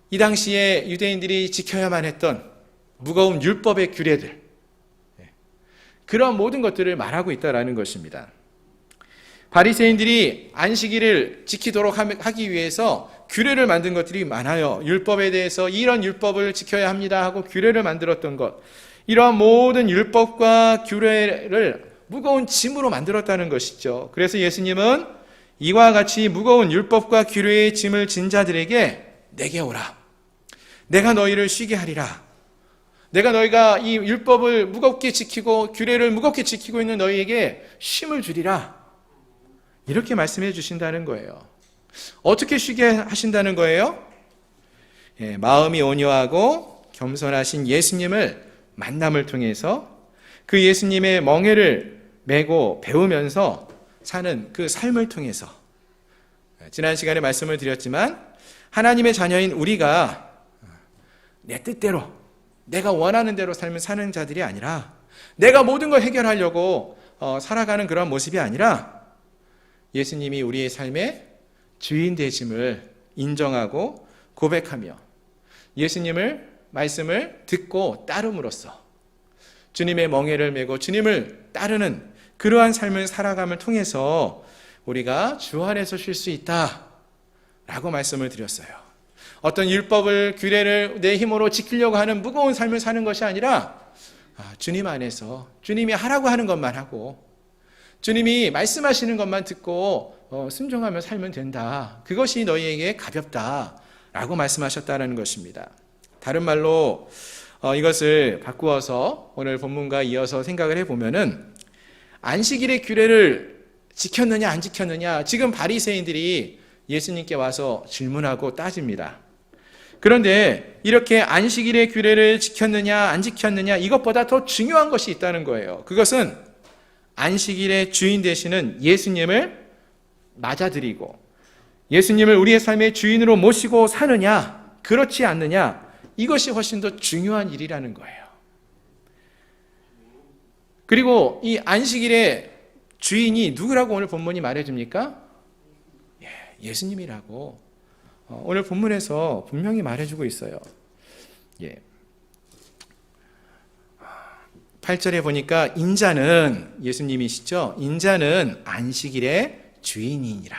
S2: 이 당시에 유대인들이 지켜야만 했던 무거운 율법의 규례들, 그런 모든 것들을 말하고 있다라는 것입니다. 바리새인들이 안식일을 지키도록 하기 위해서 규례를 만든 것들이 많아요. 율법에 대해서 이런 율법을 지켜야 합니다 하고 규례를 만들었던 것, 이러한 모든 율법과 규례를 무거운 짐으로 만들었다는 것이죠. 그래서 예수님은 이와 같이 무거운 율법과 규례의 짐을 진 자들에게 내게 오라, 내가 너희를 쉬게 하리라, 너희가 이 율법을 무겁게 지키고 규례를 무겁게 지키고 있는 너희에게 쉼을 주리라, 이렇게 말씀해 주신다는 거예요. 어떻게 쉬게 하신다는 거예요? 마음이 온유하고 겸손하신 예수님을 만남을 통해서 그 예수님의 멍에를 메고 배우면서 사는 그 삶을 통해서, 지난 시간에 말씀을 드렸지만 하나님의 자녀인 우리가 내 뜻대로 내가 원하는 대로 삶을 사는 자들이 아니라, 내가 모든 걸 해결하려고 살아가는 그런 모습이 아니라 예수님이 우리의 삶의 주인 되심을 인정하고 고백하며 예수님을 말씀을 듣고 따름으로써 주님의 멍에를 메고 주님을 따르는 그러한 삶을 살아감을 통해서 우리가 주 안에서 쉴 수 있다라고 말씀을 드렸어요. 어떤 율법을, 규례를 내 힘으로 지키려고 하는 무거운 삶을 사는 것이 아니라 주님 안에서 주님이 하라고 하는 것만 하고 주님이 말씀하시는 것만 듣고 순종하며 살면 된다. 그것이 너희에게 가볍다라고 말씀하셨다는 것입니다. 다른 말로 이것을 바꾸어서 오늘 본문과 이어서 생각을 해보면은 안식일의 규례를 지켰느냐 안 지켰느냐, 지금 바리새인들이 예수님께 와서 질문하고 따집니다. 그런데 이렇게 안식일의 규례를 지켰느냐 안 지켰느냐, 이것보다 더 중요한 것이 있다는 거예요. 그것은 안식일의 주인 되시는 예수님을 맞아들이고 예수님을 우리의 삶의 주인으로 모시고 사느냐 그렇지 않느냐, 이것이 훨씬 더 중요한 일이라는 거예요. 그리고 이 안식일의 주인이 누구라고 오늘 본문이 말해줍니까? 예수님이라고. 오늘 본문에서 분명히 말해주고 있어요. 8절에 보니까 인자는, 예수님이시죠? 인자는 안식일의 주인이니라.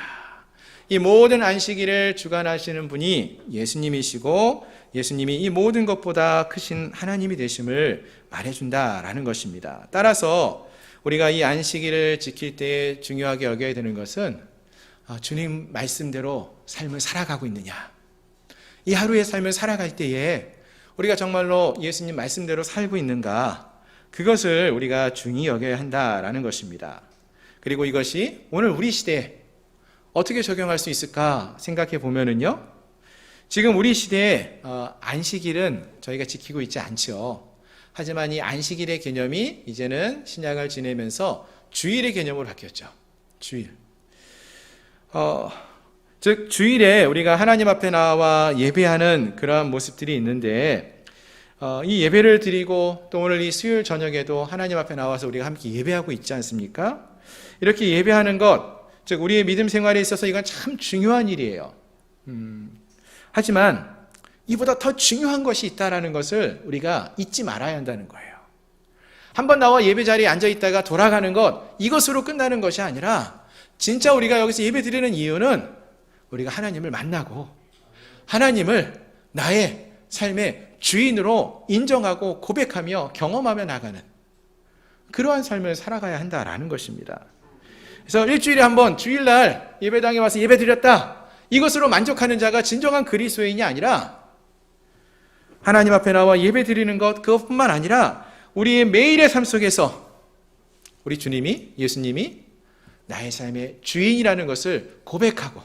S2: 이 모든 안식일을 주관하시는 분이 예수님이시고 예수님이 이 모든 것보다 크신 하나님이 되심을 말해준다라는 것입니다. 따라서 우리가 이 안식일을 지킬 때 중요하게 여겨야 되는 것은 주님 말씀대로 삶을 살아가고 있느냐. 이 하루의 삶을 살아갈 때에 우리가 정말로 예수님 말씀대로 살고 있는가, 그것을 우리가 중히 여겨야 한다라는 것입니다. 그리고 이것이 오늘 우리 시대에 어떻게 적용할 수 있을까 생각해 보면은요, 지금 우리 시대에 안식일은 저희가 지키고 있지 않죠. 하지만 이 안식일의 개념이 이제는 신약을 지내면서 주일의 개념으로 바뀌었죠. 주일. 즉 주일에 우리가 하나님 앞에 나와 예배하는 그러한 모습들이 있는데, 이 예배를 드리고 또 오늘 이 수요일 저녁에도 하나님 앞에 나와서 우리가 함께 예배하고 있지 않습니까? 이렇게 예배하는 것, 즉 우리의 믿음 생활에 있어서 이건 참 중요한 일이에요. 하지만 이보다 더 중요한 것이 있다는 것을 우리가 잊지 말아야 한다는 거예요. 한번 나와 예배 자리에 앉아 있다가 돌아가는 것, 이것으로 끝나는 것이 아니라 진짜 우리가 여기서 예배 드리는 이유는 우리가 하나님을 만나고 하나님을 나의 삶의 주인으로 인정하고 고백하며 경험하며 나가는 그러한 삶을 살아가야 한다라는 것입니다. 그래서 일주일에 한번 주일날 예배당에 와서 예배 드렸다, 이것으로 만족하는 자가 진정한 그리스도인이 아니라 하나님 앞에 나와 예배 드리는 것, 그것뿐만 아니라 우리의 매일의 삶 속에서 우리 주님이, 예수님이 나의 삶의 주인이라는 것을 고백하고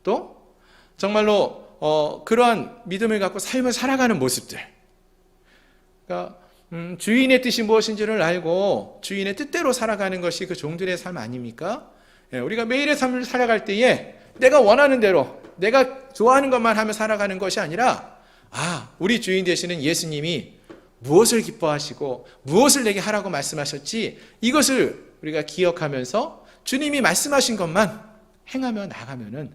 S2: 또 정말로 그러한 믿음을 갖고 삶을 살아가는 모습들. 그러니까 주인의 뜻이 무엇인지를 알고 주인의 뜻대로 살아가는 것이 그 종들의 삶 아닙니까? 우리가 매일의 삶을 살아갈 때에 내가 원하는 대로 내가 좋아하는 것만 하며 살아가는 것이 아니라 우리 주인 되시는 예수님이 무엇을 기뻐하시고 무엇을 내게 하라고 말씀하셨지, 이것을 우리가 기억하면서 주님이 말씀하신 것만 행하며 나가면은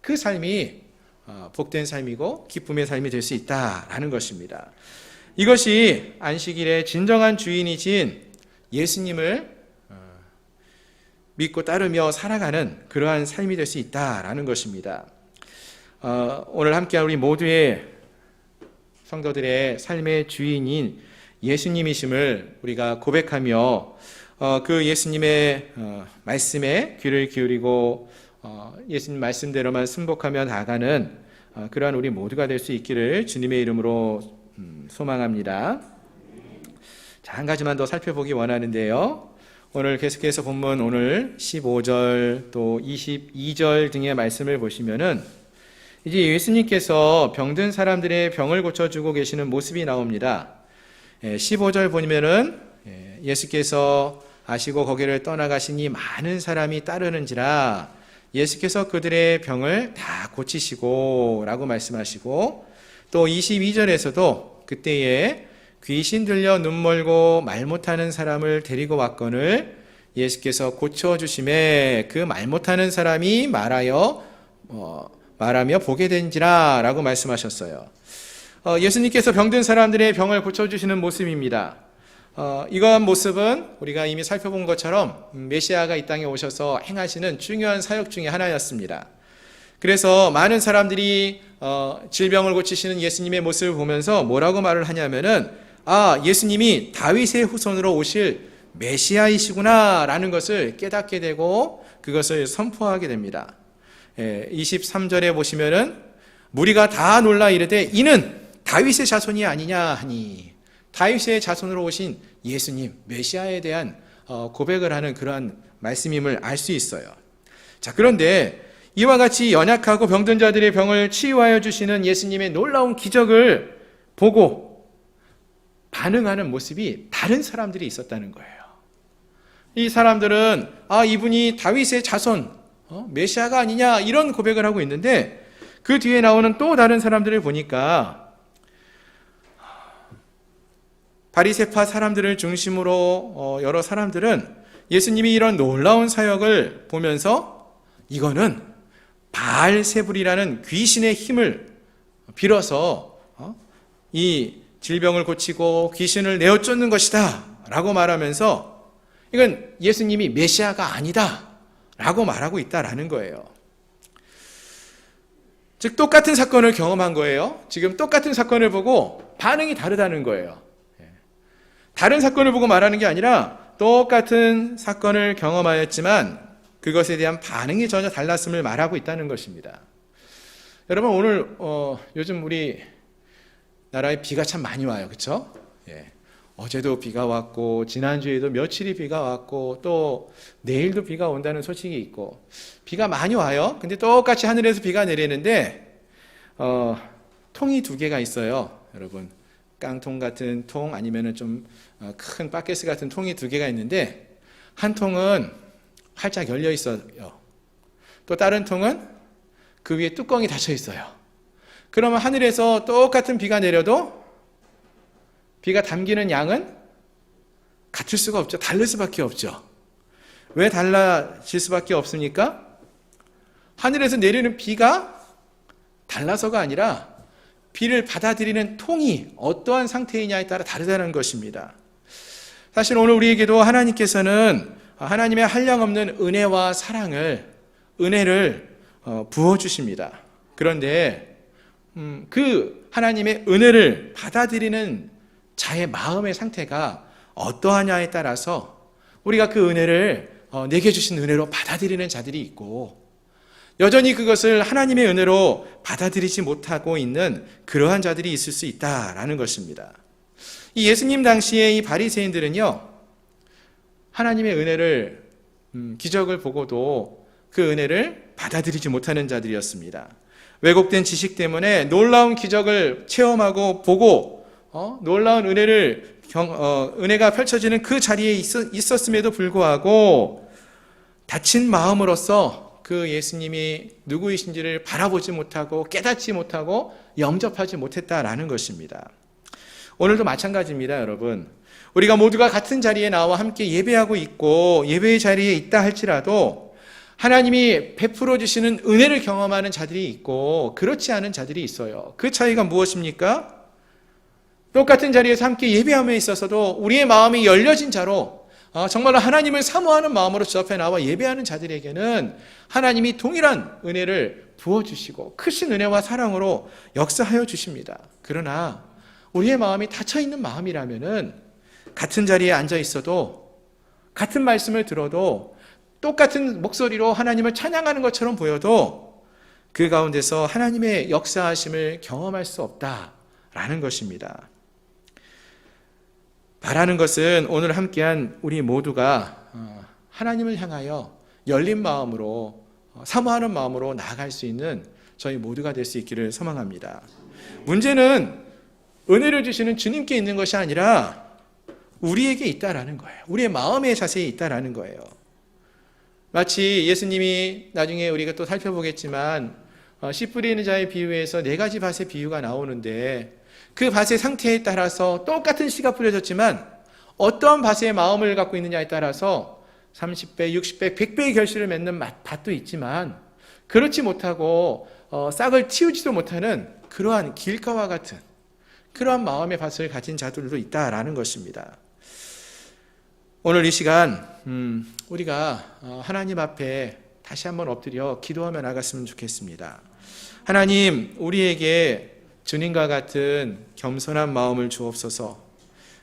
S2: 그 삶이 복된 삶이고 기쁨의 삶이 될 수 있다라는 것입니다. 이것이 안식일의 진정한 주인이신 예수님을 믿고 따르며 살아가는 그러한 삶이 될 수 있다라는 것입니다. 오늘 함께한 우리 모두의 성도들의 삶의 주인인 예수님이심을 우리가 고백하며 그 예수님의 말씀에 귀를 기울이고 예수님 말씀대로만 순복하며 나가는 그러한 우리 모두가 될 수 있기를 주님의 이름으로 소망합니다. 자, 한 가지만 더 살펴보기 원하는데요. 오늘 계속해서 본문 오늘 15절 또 22절 등의 말씀을 보시면은 이제 예수님께서 병든 사람들의 병을 고쳐주고 계시는 모습이 나옵니다. 15절 보면은 예수께서 아시고 거기를 떠나가시니 많은 사람이 따르는지라 예수께서 그들의 병을 다 고치시고 라고 말씀하시고, 또 22절에서도 그때에 귀신 들려 눈 멀고 말 못하는 사람을 데리고 왔거늘 예수께서 고쳐주심에 그 말 못하는 사람이 말하며 보게 된지라 라고 말씀하셨어요. 예수님께서 병든 사람들의 병을 고쳐주시는 모습입니다. 이러한 모습은 우리가 이미 살펴본 것처럼 메시아가 이 땅에 오셔서 행하시는 중요한 사역 중에 하나였습니다. 그래서 많은 사람들이 질병을 고치시는 예수님의 모습을 보면서 뭐라고 말을 하냐면은 예수님이 다윗의 후손으로 오실 메시아이시구나 라는 것을 깨닫게 되고 그것을 선포하게 됩니다. 23절에 보시면은 무리가 다 놀라 이르되 이는 다윗의 자손이 아니냐 하니, 다윗의 자손으로 오신 예수님 메시아에 대한 고백을 하는 그러한 말씀임을 알 수 있어요. 자, 그런데 이와 같이 연약하고 병든 자들의 병을 치유하여 주시는 예수님의 놀라운 기적을 보고 반응하는 모습이 다른 사람들이 있었다는 거예요. 이 사람들은 이분이 다윗의 자손 메시아가 아니냐 이런 고백을 하고 있는데, 그 뒤에 나오는 또 다른 사람들을 보니까 바리새파 사람들을 중심으로 여러 사람들은 예수님이 이런 놀라운 사역을 보면서 이거는 바알세불이라는 귀신의 힘을 빌어서 이 질병을 고치고 귀신을 내어 쫓는 것이다 라고 말하면서 이건 예수님이 메시아가 아니다 라고 말하고 있다라는 거예요. 즉 똑같은 사건을 경험한 거예요. 지금 똑같은 사건을 보고 반응이 다르다는 거예요. 다른 사건을 보고 말하는 게 아니라 똑같은 사건을 경험하였지만 그것에 대한 반응이 전혀 달랐음을 말하고 있다는 것입니다. 여러분 오늘 요즘 우리 나라에 비가 참 많이 와요. 그렇죠? 어제도 비가 왔고 지난주에도 며칠이 비가 왔고 또 내일도 비가 온다는 소식이 있고 비가 많이 와요. 근데 똑같이 하늘에서 비가 내리는데 통이 두 개가 있어요. 여러분 깡통 같은 통 아니면은 좀 큰 바켓스 같은 통이 두 개가 있는데 한 통은 활짝 열려 있어요. 또 다른 통은 그 위에 뚜껑이 닫혀 있어요. 그러면 하늘에서 똑같은 비가 내려도 비가 담기는 양은 같을 수가 없죠. 다를 수밖에 없죠. 왜 달라질 수밖에 없습니까? 하늘에서 내리는 비가 달라서가 아니라 비를 받아들이는 통이 어떠한 상태이냐에 따라 다르다는 것입니다. 사실 오늘 우리에게도 하나님께서는 하나님의 한량없는 은혜와 은혜를 부어주십니다. 그런데 그 하나님의 은혜를 받아들이는 자의 마음의 상태가 어떠하냐에 따라서 우리가 그 은혜를 내게 주신 은혜로 받아들이는 자들이 있고 여전히 그것을 하나님의 은혜로 받아들이지 못하고 있는 그러한 자들이 있을 수 있다라는 것입니다. 이 예수님 당시에 이 바리새인들은요 하나님의 은혜를 기적을 보고도 그 은혜를 받아들이지 못하는 자들이었습니다. 왜곡된 지식 때문에 놀라운 기적을 체험하고 보고 놀라운 은혜가 펼쳐지는 그 자리에 있었음에도 불구하고 다친 마음으로서 그 예수님이 누구이신지를 바라보지 못하고 깨닫지 못하고 영접하지 못했다라는 것입니다. 오늘도 마찬가지입니다, 여러분. 우리가 모두가 같은 자리에 나와 함께 예배하고 있고 예배의 자리에 있다 할지라도 하나님이 베풀어 주시는 은혜를 경험하는 자들이 있고 그렇지 않은 자들이 있어요. 그 차이가 무엇입니까? 똑같은 자리에서 함께 예배함에 있어서도 우리의 마음이 열려진 자로 정말로 하나님을 사모하는 마음으로 주 앞에 나와 예배하는 자들에게는 하나님이 동일한 은혜를 부어주시고 크신 은혜와 사랑으로 역사하여 주십니다. 그러나 우리의 마음이 닫혀있는 마음이라면은 같은 자리에 앉아 있어도 같은 말씀을 들어도 똑같은 목소리로 하나님을 찬양하는 것처럼 보여도 그 가운데서 하나님의 역사하심을 경험할 수 없다라는 것입니다. 바라는 것은 오늘 함께한 우리 모두가 하나님을 향하여 열린 마음으로 사모하는 마음으로 나아갈 수 있는 저희 모두가 될 수 있기를 소망합니다. 문제는 은혜를 주시는 주님께 있는 것이 아니라 우리에게 있다라는 거예요. 우리의 마음의 자세에 있다라는 거예요. 마치 예수님이 나중에 우리가 또 살펴보겠지만 씨 뿌리는 자의 비유에서 4가지 밭의 비유가 나오는데 그 밭의 상태에 따라서 똑같은 씨가 뿌려졌지만 어떠한 밭의 마음을 갖고 있느냐에 따라서 30배, 60배, 100배의 결실을 맺는 밭도 있지만 그렇지 못하고 싹을 틔우지도 못하는 그러한 길가와 같은 그러한 마음의 밭을 가진 자들도 있다라는 것입니다. 오늘 이 시간 우리가 하나님 앞에 다시 한번 엎드려 기도하며 나갔으면 좋겠습니다. 하나님, 우리에게 주님과 같은 겸손한 마음을 주옵소서.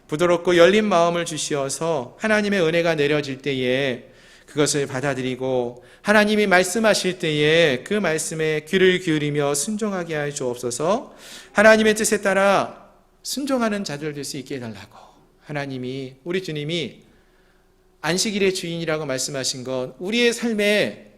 S2: 부드럽고 열린 마음을 주시어서 하나님의 은혜가 내려질 때에 그것을 받아들이고 하나님이 말씀하실 때에 그 말씀에 귀를 기울이며 순종하게 하여 주옵소서. 하나님의 뜻에 따라 순종하는 자들 될 수 있게 해달라고. 하나님이, 우리 주님이 안식일의 주인이라고 말씀하신 것, 우리의 삶의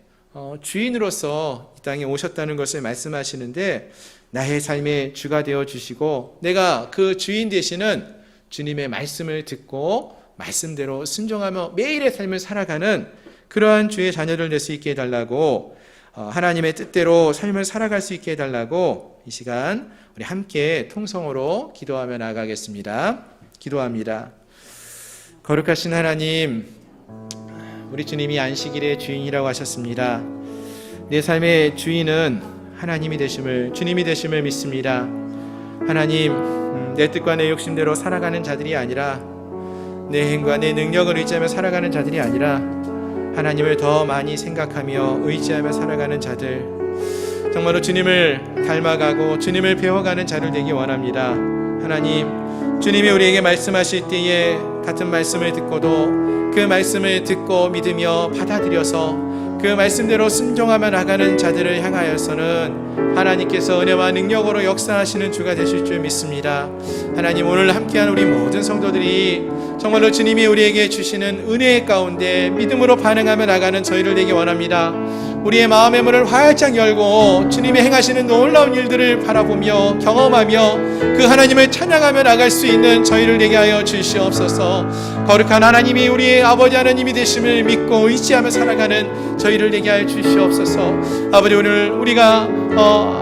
S2: 주인으로서 이 땅에 오셨다는 것을 말씀하시는데 나의 삶의 주가 되어 주시고 내가 그 주인 되시는 주님의 말씀을 듣고 말씀대로 순종하며 매일의 삶을 살아가는 그러한 주의 자녀들 될 수 있게 해달라고, 하나님의 뜻대로 삶을 살아갈 수 있게 해달라고 이 시간 우리 함께 통성으로 기도하며 나아가겠습니다. 기도합니다. 거룩하신 하나님, 우리 주님이 안식일의 주인이라고 하셨습니다. 내 삶의 주인은 하나님이 되심을, 주님이 되심을 믿습니다. 하나님, 내 뜻과 내 욕심대로 살아가는 자들이 아니라, 내 행과 내 능력을 의지하며 살아가는 자들이 아니라 하나님을 더 많이 생각하며 의지하며 살아가는 자들, 정말로 주님을 닮아가고 주님을 배워가는 자를 되기 원합니다. 하나님, 주님이 우리에게 말씀하실 때에 같은 말씀을 듣고도 그 말씀을 듣고 믿으며 받아들여서 그 말씀대로 순종하며 나가는 자들을 향하여서는 하나님께서 은혜와 능력으로 역사하시는 주가 되실 줄 믿습니다. 하나님, 오늘 함께한 우리 모든 성도들이 정말로 주님이 우리에게 주시는 은혜 가운데 믿음으로 반응하며 나가는 저희를 되기 원합니다. 우리의 마음의 문을 활짝 열고 주님이 행하시는 놀라운 일들을 바라보며 경험하며 그 하나님을 찬양하며 나갈 수 있는 저희를 되게 하여 주시옵소서. 거룩한 하나님이 우리의 아버지 하나님이 되심을 믿고 의지하며 살아가는 저희를 되게 하여 주시옵소서. 아버지, 오늘 우리가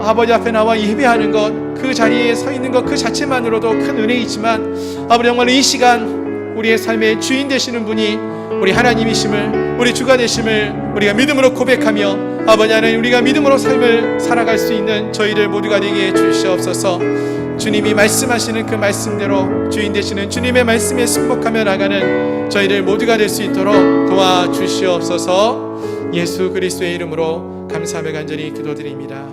S2: 아버지 앞에 나와 예배하는 것, 그 자리에 서 있는 것 그 자체만으로도 큰 은혜이지만 아버지, 정말 이 시간 우리의 삶의 주인 되시는 분이 우리 하나님이심을, 우리 주가 되심을 우리가 믿음으로 고백하며 아버지 하나님, 우리가 믿음으로 삶을 살아갈 수 있는 저희들 모두가 되게 해 주시옵소서. 주님이 말씀하시는 그 말씀대로 주인 되시는 주님의 말씀에 순복하며 나가는 저희들 모두가 될 수 있도록 도와주시옵소서. 예수 그리스도의 이름으로 감사하며 간절히 기도드립니다.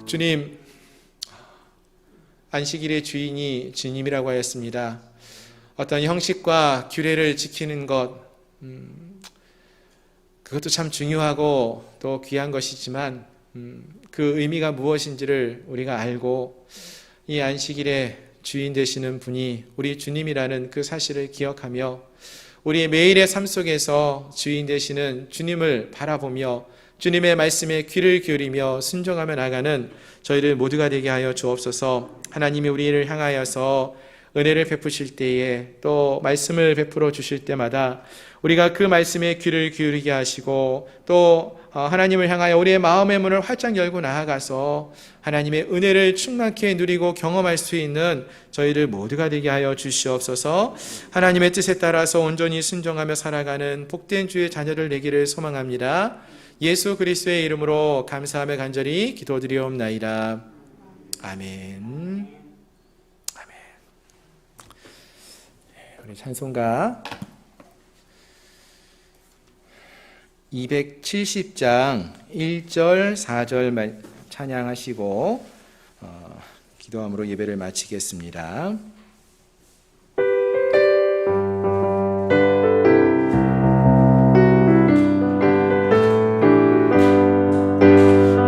S2: 주님, 안식일의 주인이 주님이라고 하였습니다. 어떤 형식과 규례를 지키는 것, 그것도 참 중요하고 또 귀한 것이지만 그 의미가 무엇인지를 우리가 알고 이 안식일의 주인 되시는 분이 우리 주님이라는 그 사실을 기억하며 우리의 매일의 삶 속에서 주인 되시는 주님을 바라보며 주님의 말씀에 귀를 기울이며 순종하며 나가는 저희들 모두가 되게 하여 주옵소서. 하나님이 우리를 향하여서 은혜를 베푸실 때에 또 말씀을 베풀어 주실 때마다 우리가 그 말씀에 귀를 기울이게 하시고 또 하나님을 향하여 우리의 마음의 문을 활짝 열고 나아가서 하나님의 은혜를 충만케 누리고 경험할 수 있는 저희들 모두가 되게 하여 주시옵소서. 하나님의 뜻에 따라서 온전히 순종하며 살아가는 복된 주의 자녀들 되기를 소망합니다. 예수 그리스도의 이름으로 감사하며 간절히 기도드리옵나이다. 아멘. 우리 찬송가 270장 1절 4절 찬양하시고 기도함으로 예배를 마치겠습니다.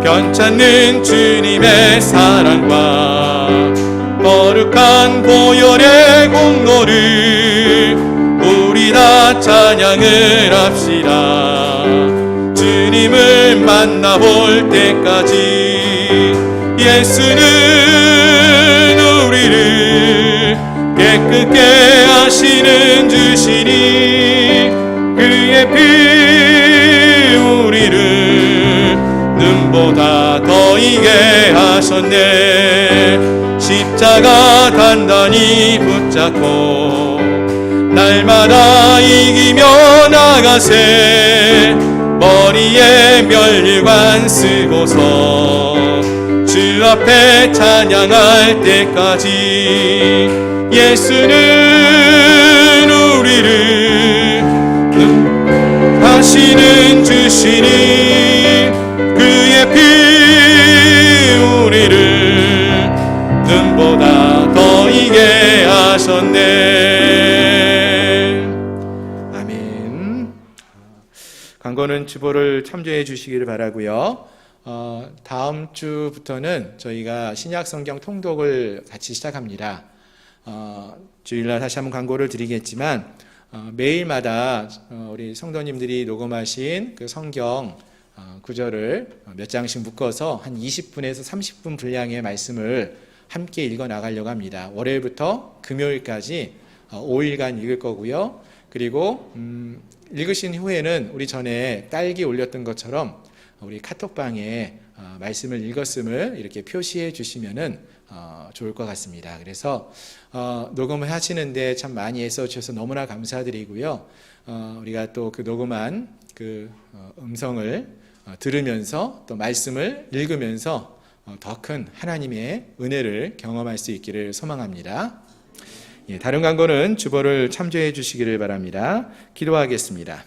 S3: 변찮는 주님의 사랑과 거룩한 보혈의 공로를 우리 다 찬양을 합시다. 주님을 만나볼 때까지 예수는 우리를 깨끗게 하시는 주시니 그의 피 우리를 눈보다 더 이게 하셨네. 십자가 단단히 붙잡고 날마다 이기며 나가세. 머리에 면류관 쓰고서 주 앞에 찬양할 때까지 예수는 우리를 하시는 주시니 그의 피 우리를 눈보다 더 이게 하셨네.
S2: 아멘. 광고는 주보를 참조해 주시기를 바라고요. 다음 주부터는 저희가 신약 성경 통독을 같이 시작합니다. 주일날 다시 한번 광고를 드리겠지만 매일마다 우리 성도님들이 녹음하신 그 성경 구절을 몇 장씩 묶어서 한 20분에서 30분 분량의 말씀을 함께 읽어 나가려고 합니다. 월요일부터 금요일까지 5일간 읽을 거고요. 그리고 읽으신 후에는 우리 전에 딸기 올렸던 것처럼 우리 카톡방에 말씀을 읽었음을 이렇게 표시해 주시면은 좋을 것 같습니다. 그래서 녹음을 하시는데 참 많이 애써 주셔서 너무나 감사드리고요. 우리가 또 그 녹음한 그 음성을 들으면서 또 말씀을 읽으면서 더 큰 하나님의 은혜를 경험할 수 있기를 소망합니다. 다른 광고는 주보를 참조해 주시기를 바랍니다. 기도하겠습니다.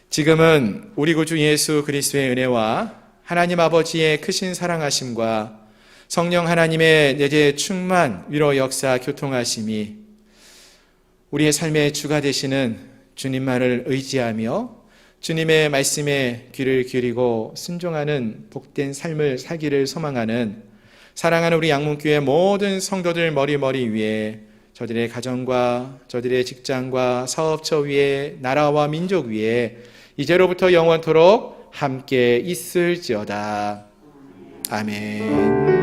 S2: 지금은 우리 구주 예수 그리스도의 은혜와 하나님 아버지의 크신 사랑하심과 성령 하나님의 내재 충만 위로 역사 교통하심이 우리의 삶의 주가 되시는 주님만을 의지하며 주님의 말씀에 귀를 기울이고 순종하는 복된 삶을 살기를 소망하는 사랑하는 우리 양문교회 모든 성도들 머리 위에 저들의 가정과 저들의 직장과 사업처 위에 나라와 민족 위에 이제로부터 영원토록 함께 있을지어다. 아멘.